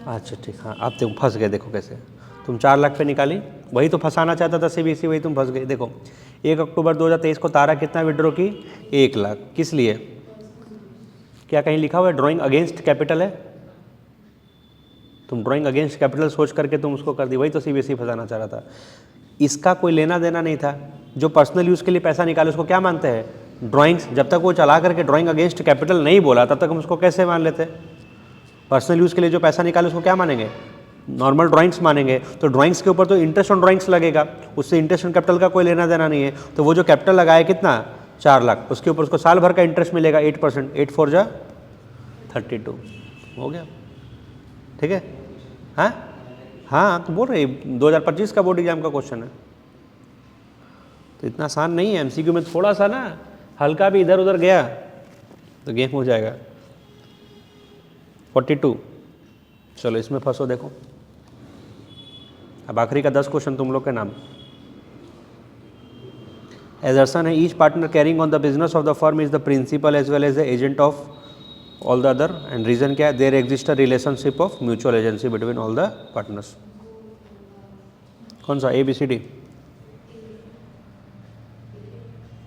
अच्छा ठीक. हाँ अब तुम फंस गए. देखो कैसे तुम 4 लाख पे निकाली. वही तो फंसाना चाहता था CBSE, वही तुम फंस गए. देखो 1 अक्टूबर 2023 को तारा कितना विड्रॉ की? 1 लाख. किस लिए? क्या कहीं लिखा हुआ है ड्राइंग अगेंस्ट कैपिटल है? तुम ड्राइंग अगेंस्ट कैपिटल सोच करके तुम उसको कर दी. वही तो CBSE फंसाना चाह रहा था. इसका कोई लेना देना नहीं था. जो पर्सनल यूज़ के लिए पैसा निकाले उसको क्या मानते हैं? ड्राइंग्स. जब तक वो चला करके ड्राइंग अगेंस्ट कैपिटल नहीं बोला तब तक हम उसको कैसे मान लेते? पर्सनल यूज़ के लिए जो पैसा निकाले उसको क्या मानेंगे? नॉर्मल ड्राइंग्स मानेंगे. तो ड्राइंग्स के ऊपर तो इंटरेस्ट ऑन ड्राइंग्स लगेगा, उससे इंटरेस्ट ऑन कैपिटल का कोई लेना देना नहीं है. तो वो जो कैपिटल लगाया कितना? 4 लाख, उसके ऊपर उसको साल भर का इंटरेस्ट मिलेगा 8%. 8 4 जा 32 हो गया. ठीक है. हाँ हाँ तो बोल रहे 2025 का बोर्ड एग्जाम का क्वेश्चन है. तो इतना आसान नहीं है. MCQ में थोड़ा सा ना हल्का भी इधर उधर गया तो गेम हो जाएगा. 42. चलो इसमें फंसो. देखो अब आखिरी का 10 क्वेश्चन तुम लोग के नाम. एजर्सन है each partner carrying on the business of the firm is the principal as well as the agent of all the other. And reason क्या है? There exist a relationship of mutual agency between all the partners. कौन सा? ABCD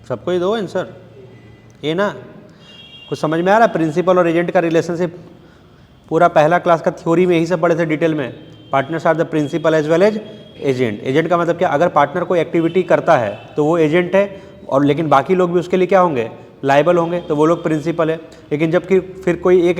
सबको ही दो answer. ए ना कुछ समझ में आ रहा है? प्रिंसिपल और एजेंट का रिलेशनशिप पूरा पहला क्लास का थ्योरी में यही सब पढ़े थे डिटेल में. Partners are the principal as well as agent. Agent का मतलब क्या? अगर पार्टनर कोई एक्टिविटी करता है तो वो एजेंट है, और लेकिन बाकी लोग भी उसके लिए क्या होंगे, लायबल होंगे, तो वो लोग प्रिंसिपल है। लेकिन जबकि फिर कोई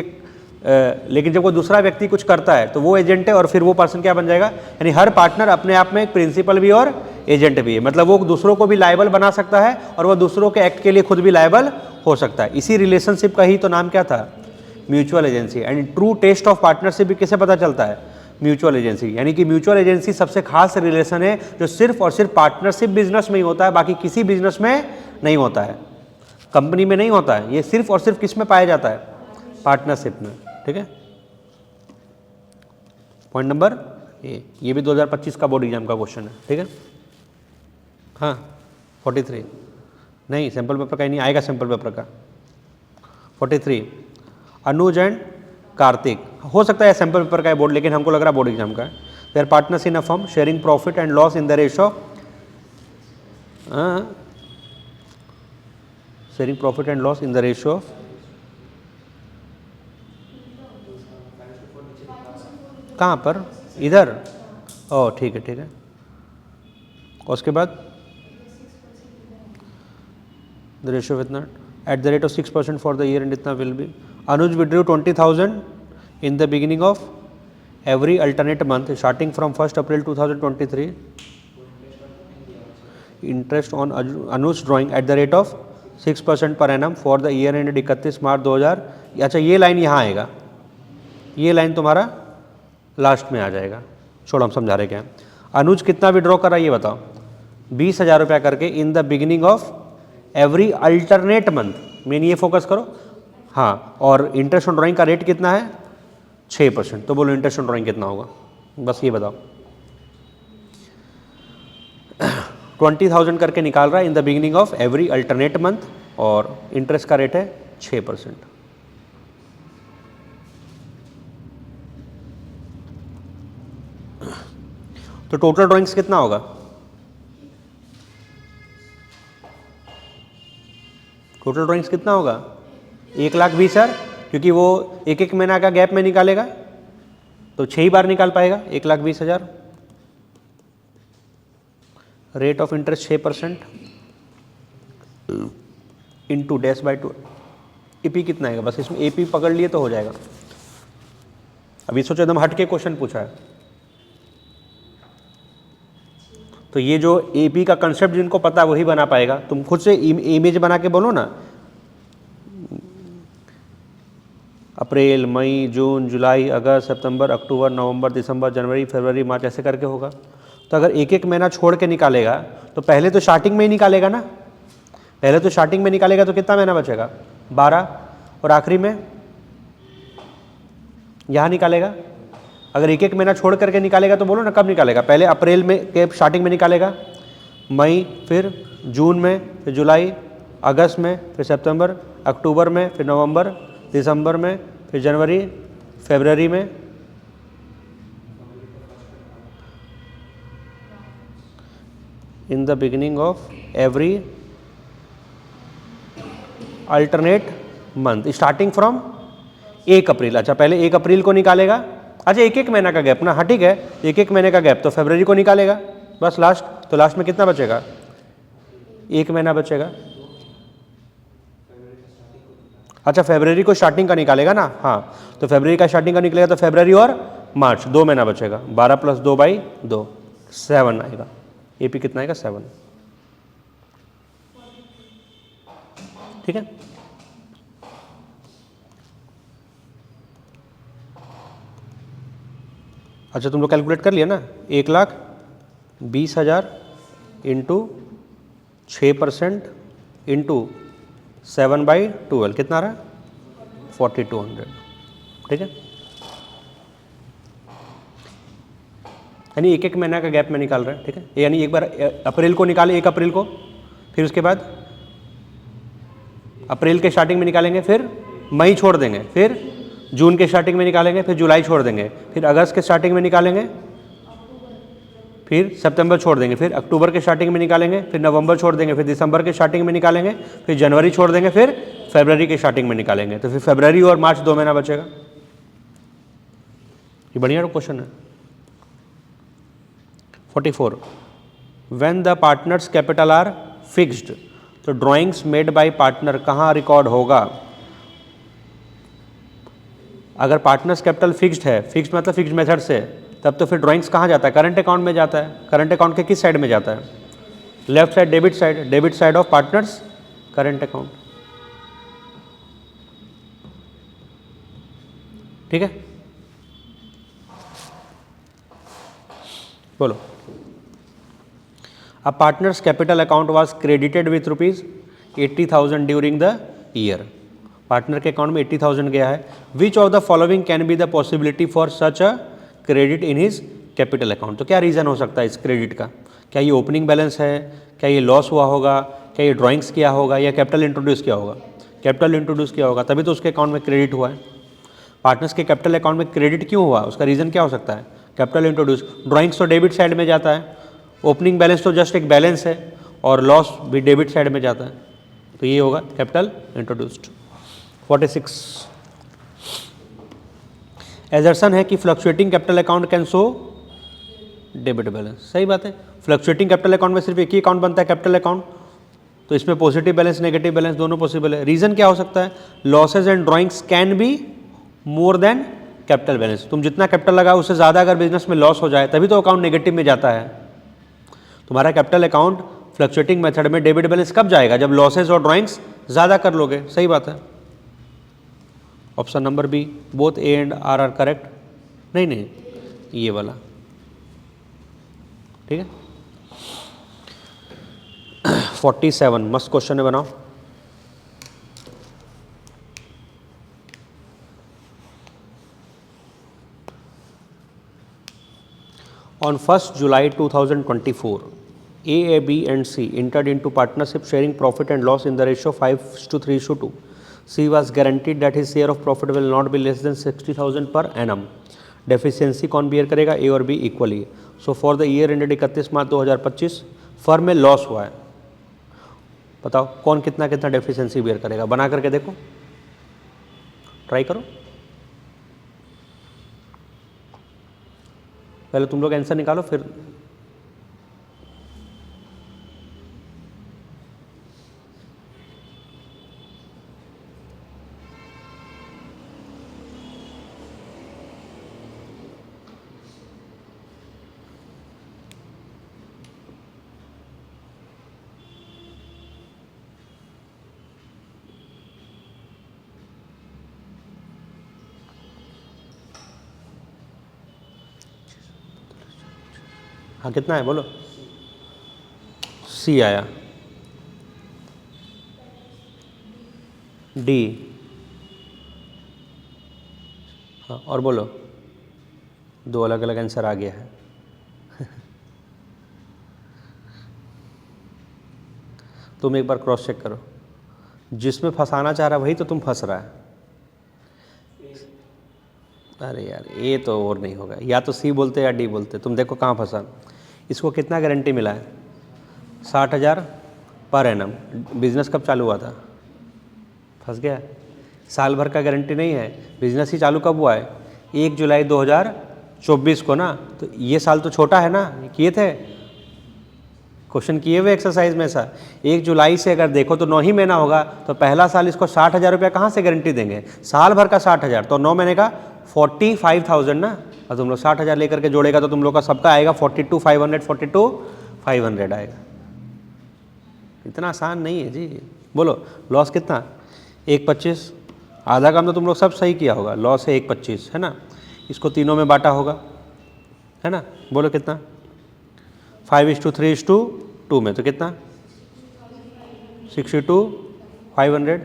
लेकिन जब कोई दूसरा व्यक्ति कुछ करता है तो वो एजेंट है और फिर वो पर्सन क्या बन जाएगा, यानी हर पार्टनर अपने आप में एक प्रिंसिपल भी और एजेंट भी है। मतलब वो दूसरों को भी लायबल बना सकता है और वो दूसरों के एक्ट के लिए खुद भी लायबल हो सकता है। इसी रिलेशनशिप का ही तो नाम क्या था, mutual agency. And true test of partnership भी किसे पता चलता है, म्यूचुअल एजेंसी। यानी कि म्यूचुअल एजेंसी सबसे खास रिलेशन है जो सिर्फ और सिर्फ पार्टनरशिप बिजनेस में ही होता है, बाकी किसी बिजनेस में नहीं होता है, कंपनी में नहीं होता है। ये सिर्फ और सिर्फ किस में पाया जाता है, पार्टनरशिप में। ठीक है, पॉइंट नंबर ये भी 2025 का बोर्ड एग्जाम का क्वेश्चन है। ठीक है, हाँ 43 नहीं, सैंपल पेपर का ही नहीं आएगा, सैंपल पेपर का 43 अनुज एंड कार्तिक, हो सकता है सैंपल पेपर का है बोर्ड, लेकिन हमको लग रहा है बोर्ड एग्जाम का है। There partners in a firm sharing profit and loss in the ratio, sharing profit and loss in the ratio of, कहाँ पर, इधर, ओह ठीक है ठीक है। और उसके बाद द रेशियो इतना at the rate of 6% for the year end इतना will be. Anuj withdrew 20,000 in the beginning of every alternate month starting from 1 April 2023। Interest on Anuj drawing at the rate of 6% per annum for the year end 31 March 2000। अच्छा ये line यहाँ आएगा, ये line तुम्हारा last में आ जाएगा। छोड़ो हम समझा रहे क्या हैं। अनुज कितना विड्रॉ करा ये बताओ, 20,000 रुपया करके इन the beginning of every alternate month, main ये फोकस करो। हाँ, और इंटरेस्ट ऑन ड्राइंग का रेट कितना है, 6%। तो बोलो इंटरेस्ट ऑन ड्राइंग कितना होगा, बस ये बताओ। 20,000 करके निकाल रहा है in the beginning of every alternate month और इंटरेस्ट का रेट है 6%। तो टोटल ड्राइंग्स कितना होगा, टोटल ड्राइंग्स कितना होगा 1,20,000, क्योंकि वो एक एक महीना का गैप में निकालेगा तो 6 बार निकाल पाएगा 1,20,000। Rate of interest 6% into dash by 2, AP कितना आएगा, बस इसमें एपी पकड़ लिए तो हो जाएगा। अभी सोचो एकदम हट के क्वेश्चन पूछा है, तो ये जो एपी का कंसेप्ट जिनको पता है वही बना पाएगा। तुम खुद से इमेज बना के बोलो ना, अप्रैल मई जून जुलाई अगस्त सितंबर अक्टूबर नवंबर दिसंबर जनवरी फरवरी मार्च ऐसे करके होगा। तो अगर एक एक महीना छोड़ के निकालेगा तो पहले तो स्टार्टिंग में ही निकालेगा ना, पहले तो स्टार्टिंग में निकालेगा तो कितना महीना बचेगा 12, और आखिरी में यहाँ निकालेगा। अगर एक एक महीना छोड़ करके निकालेगा तो बोलो ना कब निकालेगा, पहले अप्रैल में के स्टार्टिंग में निकालेगा, मई, फिर जून में, फिर जुलाई, अगस्त में, फिर सितंबर, अक्टूबर में, फिर नवंबर, दिसंबर में, फिर जनवरी, फरवरी में, इन the beginning of every alternate month starting from 1 अप्रैल। अच्छा पहले 1 अप्रैल को निकालेगा, अच्छा एक एक महीना का गैप ना, हाँ ठीक है, एक एक महीने का गैप, तो फरवरी को निकालेगा बस लास्ट। तो लास्ट में कितना बचेगा, 1 महीना बचेगा। अच्छा फरवरी को स्टार्टिंग का निकालेगा ना, हाँ तो फरवरी का स्टार्टिंग का निकलेगा तो फरवरी और मार्च 2 महीना बचेगा, 12 + 2/2 7 आएगा। एपी कितना आएगा 7। ठीक है, अच्छा तुम लोग कैलकुलेट कर लिया ना, 1,20,000 इंटू 6% इंटू 7/12 कितना आ रहा है 4,200। ठीक है, यानी एक एक महीना का गैप में निकाल रहे हैं। ठीक है, यानी एक बार अप्रैल को निकाले 1 अप्रैल को, फिर उसके बाद अप्रैल के स्टार्टिंग में निकालेंगे, फिर मई छोड़ देंगे, फिर जून के स्टार्टिंग में निकालेंगे, फिर जुलाई छोड़ देंगे, फिर अगस्त के स्टार्टिंग में निकालेंगे, फिर सितंबर छोड़ देंगे, फिर अक्टूबर के स्टार्टिंग में निकालेंगे, फिर नवंबर छोड़ देंगे, फिर दिसंबर के स्टार्टिंग में निकालेंगे, फिर जनवरी छोड़ देंगे, फिर फरवरी के स्टार्टिंग में निकालेंगे। तो फिर फरवरी और मार्च 2 महीना बचेगा। ये बढ़िया क्वेश्चन है। 44 when the partners capital R fixed तो ड्राइंग्स मेड बाय पार्टनर कहाँ रिकॉर्ड होगा? अगर पार्टनर्स कैपिटल फिक्स्ड है, फिक्स्ड मतलब फिक्स्ड मेथड से, तब तो फिर ड्राइंग्स कहाँ जाता है? करंट अकाउंट में जाता है। करंट अकाउंट के किस साइड में जाता है? Left side, debit side of partners current account. ठीक है, बोलो। अब partners capital account was credited with ₹80,000 during the year. Partner के अकाउंट में 80,000 गया है। विच of the following can be the possibility for such a credit in his capital account? तो क्या रीज़न हो सकता है इस क्रेडिट का? क्या ये ओपनिंग बैलेंस है, क्या ये लॉस हुआ होगा, क्या ये ड्राइंग्स किया होगा, या कैपिटल इंट्रोड्यूस किया होगा? कैपिटल इंट्रोड्यूस किया होगा, तभी तो उसके अकाउंट में क्रेडिट हुआ है। पार्टनर्स के कैपिटल अकाउंट में क्रेडिट क्यों हुआ, उसका रीज़न क्या हो सकता है? Capital introduce. ड्राइंग्स तो डेबिट साइड में जाता है, ओपनिंग बैलेंस तो जस्ट एक बैलेंस है, और लॉस भी डेबिट साइड में जाता है, तो ये होगा कैपिटल इंट्रोड्यूस्ड। 46 एजर्सन है कि fluctuating capital account can show debit balance. सही बात है, फ्लक्चुएटिंग कैपिटल अकाउंट में सिर्फ एक ही अकाउंट बनता है, कैपिटल अकाउंट, तो इसमें पॉजिटिव बैलेंस नेगेटिव बैलेंस दोनों पॉसिबल है। रीजन क्या हो सकता है? Losses and drawings can be more than capital balance. तुम जितना कैपिटल लगाओ उससे ज़्यादा अगर बिजनेस में लॉस हो जाए तभी तो अकाउंट नेगेटिव में जाता है। तुम्हारा कैपिटल अकाउंट फ्लक्चुएटिंग मेथड में डेबिट बैलेंस कब जाएगा? जब लॉसेज और ड्राइंग्स ज़्यादा कर लोगे। सही बात है, option number B, both A and R are correct. नहीं, ये वाला ठीक है। 47 मस्त क्वेश्चन है, बनाओ। On 1st July 2024, A, B and C entered into partnership sharing profit and loss in the ratio 5:3:2. C was guaranteed that his share of profit will not be less than 60,000 per annum. Deficiency कौन beer करेगा? ए और be equally. So for the year ended 31 March 2025 firm में loss हुआ है। बताओ कौन कितना कितना डेफिशिएंसी बियर करेगा? बना करके देखो, ट्राई करो। पहले तुम लोग आंसर निकालो, फिर हाँ कितना है बोलो? सी आया, डी, हाँ और बोलो। दो अलग अलग आंसर आ गया है। तुम एक बार क्रॉस चेक करो, जिसमें फंसाना चाह रहा वही तो तुम फंस रहा है। अरे यार ये तो और नहीं होगा, या तो सी बोलते या डी बोलते। तुम देखो कहाँ फंसा। इसको कितना गारंटी मिला है? 60,000 पर एनम। बिजनेस कब चालू हुआ था? फंस गया। साल भर का गारंटी नहीं है। बिजनेस ही चालू कब हुआ है? 1 जुलाई 2024 को ना। तो ये साल तो छोटा है ना, किए थे क्वेश्चन, किए हुए एक्सरसाइज में ऐसा। 1 जुलाई से अगर देखो तो 9 ही महीना होगा, तो पहला साल इसको 60,000 रुपया कहाँ से गारंटी देंगे? साल भर का 60,000 तो 9 महीने का 45,000 ना। और तुम लोग 60,000 लेकर के जोड़ेगा तो तुम लोग का सबका आएगा 42,500 आएगा। इतना आसान नहीं है जी। बोलो लॉस कितना? 1,25। आधा काम तो तुम लोग सब सही किया होगा। लॉस है 1,25 है ना, इसको तीनों में बांटा होगा है ना। बोलो कितना? 5:3:2 में तो कितना? 62,500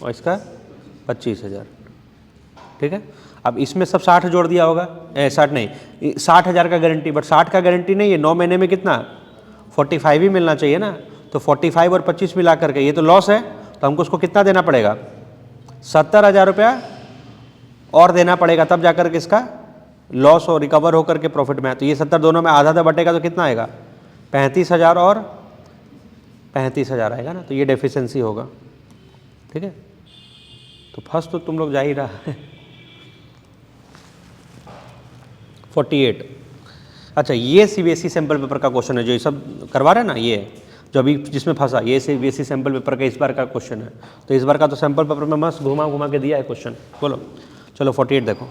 और इसका 25,000। ठीक है, अब इसमें सब 60 जोड़ दिया होगा। 60 नहीं, 60,000 का गारंटी, बट 60 का गारंटी नहीं है। 9 महीने में कितना? 45 ही मिलना चाहिए ना। तो 45 और 25 मिला करके ये तो लॉस है, तो हमको उसको कितना देना पड़ेगा? 70,000 रुपया और देना पड़ेगा, तब जाकर के इसका लॉस और रिकवर होकर के प्रॉफिट में है। तो ये 70 दोनों में आधा आधा बटेगा तो कितना आएगा? 35,000 और 35,000 आएगा ना। तो ये डेफिशिएंसी होगा। ठीक है, तो फर्स्ट तो तुम लोग जा ही रहा है। 48 अच्छा, ये सीबीएसई सैम्पल पेपर का क्वेश्चन है जो ये सब करवा रहे हैं ना, ये जो अभी जिसमें फंसा, ये सीबीएसई सैम्पल पेपर का इस बार का क्वेश्चन है। तो इस बार का तो सैम्पल पेपर में मस्त घुमा घुमा के दिया है क्वेश्चन। बोलो, चलो 48 देखो।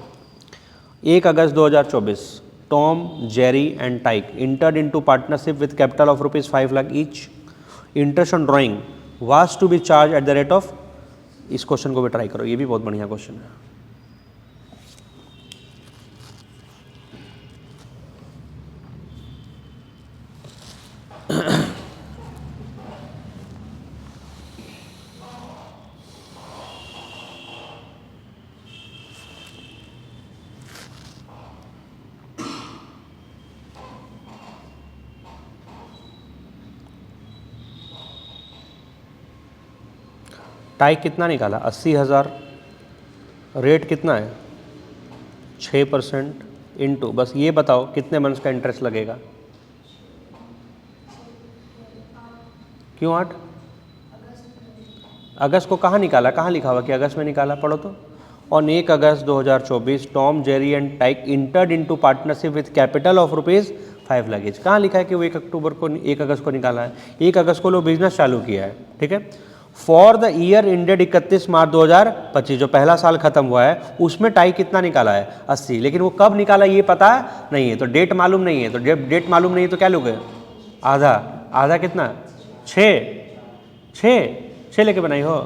1 August 2024 Tom, Jerry and Tyke entered into partnership with capital of ₹5 lakh each. Interest on drawing was to be charge at the rate of, इस क्वेश्चन को भी ट्राई करो, ये भी बहुत बढ़िया क्वेश्चन है। टाइक कितना निकाला? 80,000। रेट कितना है? 6% इंटू, बस ये बताओ कितने मंथ्स का इंटरेस्ट लगेगा? क्यों 8? अगस्त को कहाँ निकाला? कहाँ लिखा हुआ कि अगस्त में निकाला? पढ़ो तो। On 1 August 2024 Tom, Jerry and Tyke entered into partnership with capital of ₹5 lakh. कहाँ लिखा है कि वो 1 अक्टूबर को 1 अगस्त को निकाला है? 1 अगस्त को लोग बिजनेस चालू किया है, ठीक है। फॉर द ईयर इंडेड 31 मार्च 2025, जो पहला साल खत्म हुआ है उसमें टाई कितना निकाला है? 80। लेकिन वो कब निकाला ये पता नहीं है, तो डेट मालूम नहीं है। तो डेट मालूम नहीं है तो क्या लोगे? आधा। आधा कितना? 6 लेके बनाई हो?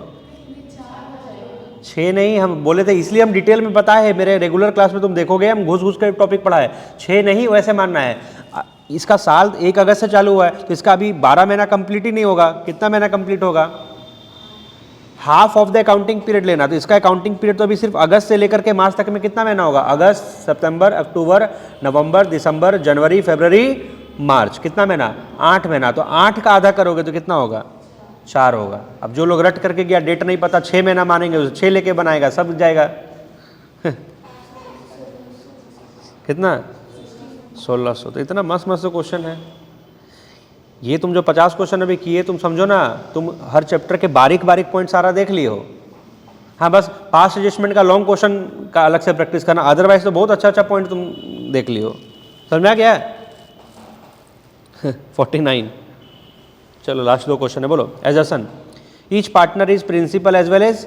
6 नहीं, हम बोले थे इसलिए हम डिटेल में बताए हैं। मेरे रेगुलर क्लास में तुम देखोगे हम घुस घुस कर टॉपिक पढ़ा है। 6 नहीं, वैसे मानना है। इसका साल 1 अगस्त से चालू हुआ है तो इसका अभी 12 महीना कंप्लीट ही नहीं होगा। कितना महीना कंप्लीट होगा? Half of the accounting period लेना। तो इसका अकाउंटिंग पीरियड तो अभी सिर्फ अगस्त से लेकर के मार्च तक में कितना महीना होगा? अगस्त, सितंबर, अक्टूबर, नवंबर, दिसंबर, जनवरी, फरवरी, मार्च। कितना महीना? 8 महीना। तो 8 का आधा करोगे तो कितना होगा? 4 होगा। अब जो लोग रट करके गया डेट नहीं पता 6 महीना मानेंगे, उसे 6 लेके बनाएगा, सब जाएगा। कितना? 1600। तो इतना मस्त मस्त क्वेश्चन है ये। तुम जो 50 क्वेश्चन अभी किए, तुम समझो ना, तुम हर चैप्टर के बारीक बारीक पॉइंट सारा देख लिए हो। हाँ, बस पास्ट एडजस्टमेंट का लॉन्ग क्वेश्चन का अलग से प्रैक्टिस करना, अदरवाइज तो बहुत अच्छा अच्छा पॉइंट तुम देख लियो। समझ में आ गया? 49। चलो लास्ट 2 क्वेश्चन है, बोलो। As a son each partner is principal as well as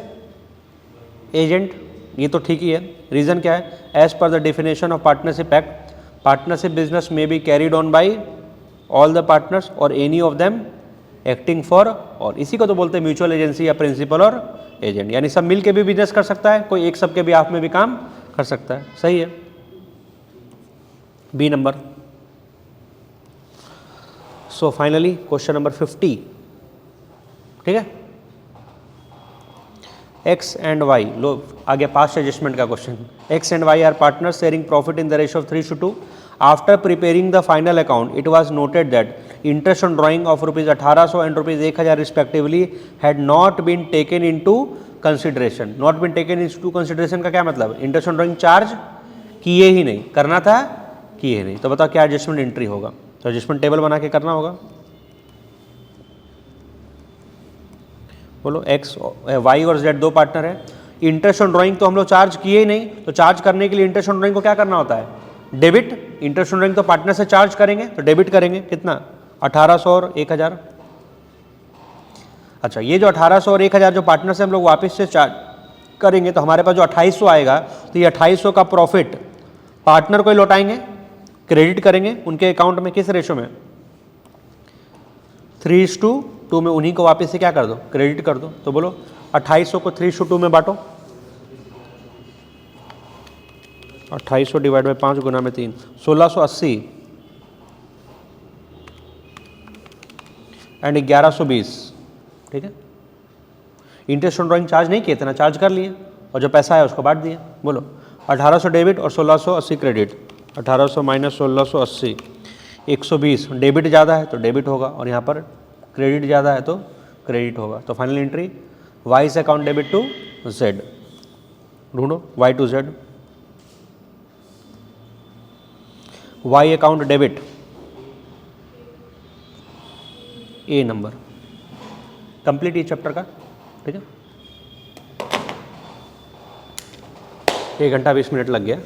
agent. ये तो ठीक ही है। रीजन क्या है? As per the definition of partnership act, partnership business में be carried on by all the partners और any of them acting for all. इसी को तो बोलते हैं म्यूचुअल एजेंसी या प्रिंसिपल और एजेंट, यानी सब मिल के भी बिजनेस कर सकता है, कोई एक सबके बिहाफ में भी काम कर सकता है। सही है। B number. So finally question number 50, ठीक है। एक्स एंड वाई, लो आ गया पास्ट एडजस्टमेंट का question. X and Y are partners sharing profit in the ratio of 3:2। After preparing the final account, it was noted that interest on drawing of ₹1800 and ₹1000 respectively had not been taken into consideration. Not been taken into consideration का क्या मतलब? Interest on drawing charge किए ही नहीं, करना था किए ही नहीं। तो बताओ क्या एडजस्टमेंट एंट्री होगा? तो एडजस्टमेंट टेबल बना के करना होगा। बोलो, एक्स, वाई और जेड 2 पार्टनर है। इंटरेस्ट ऑन ड्राइंग तो हम लोग चार्ज किए ही नहीं, तो चार्ज करने के लिए इंटरेस्ट ऑन ड्राइंग को क्या करना होता है? डेबिट। इंटरेस्ट ऑन ड्राइंग तो पार्टनर से चार्ज करेंगे, तो डेबिट करेंगे। कितना? 1800 और 1000। अच्छा, ये जो 1800 और 1000 जो पार्टनर से हम लोग वापस से चार्ज करेंगे, तो हमारे पास जो 2800 आएगा, तो ये 2800 का प्रॉफिट पार्टनर को ही लौटाएंगे, क्रेडिट करेंगे उनके अकाउंट में। किस रेशो में? 3:2 में उन्हीं को वापस से क्या कर दो? क्रेडिट कर दो। तो बोलो 2800 को 3:2 में बांटो। 2800 डिवाइड बाई 5 गुना में 3, 1680 एंड 1120, ठीक है। इंटरेस्ट ऑन ड्राइंग चार्ज नहीं किए, इतना चार्ज कर लिए और जो पैसा है उसको बांट दिए। बोलो 1800 डेबिट और 1680 क्रेडिट। 1800 माइनस 1680, 120। डेबिट ज़्यादा है तो डेबिट होगा और यहाँ पर क्रेडिट ज़्यादा है तो क्रेडिट होगा। तो फाइनल एंट्री वाई से अकाउंट डेबिट टू जेड। ढूंढो Y to Z. Y account debit A number. Complete ये चैप्टर का, ठीक है। 1 घंटा 20 मिनट लग गया।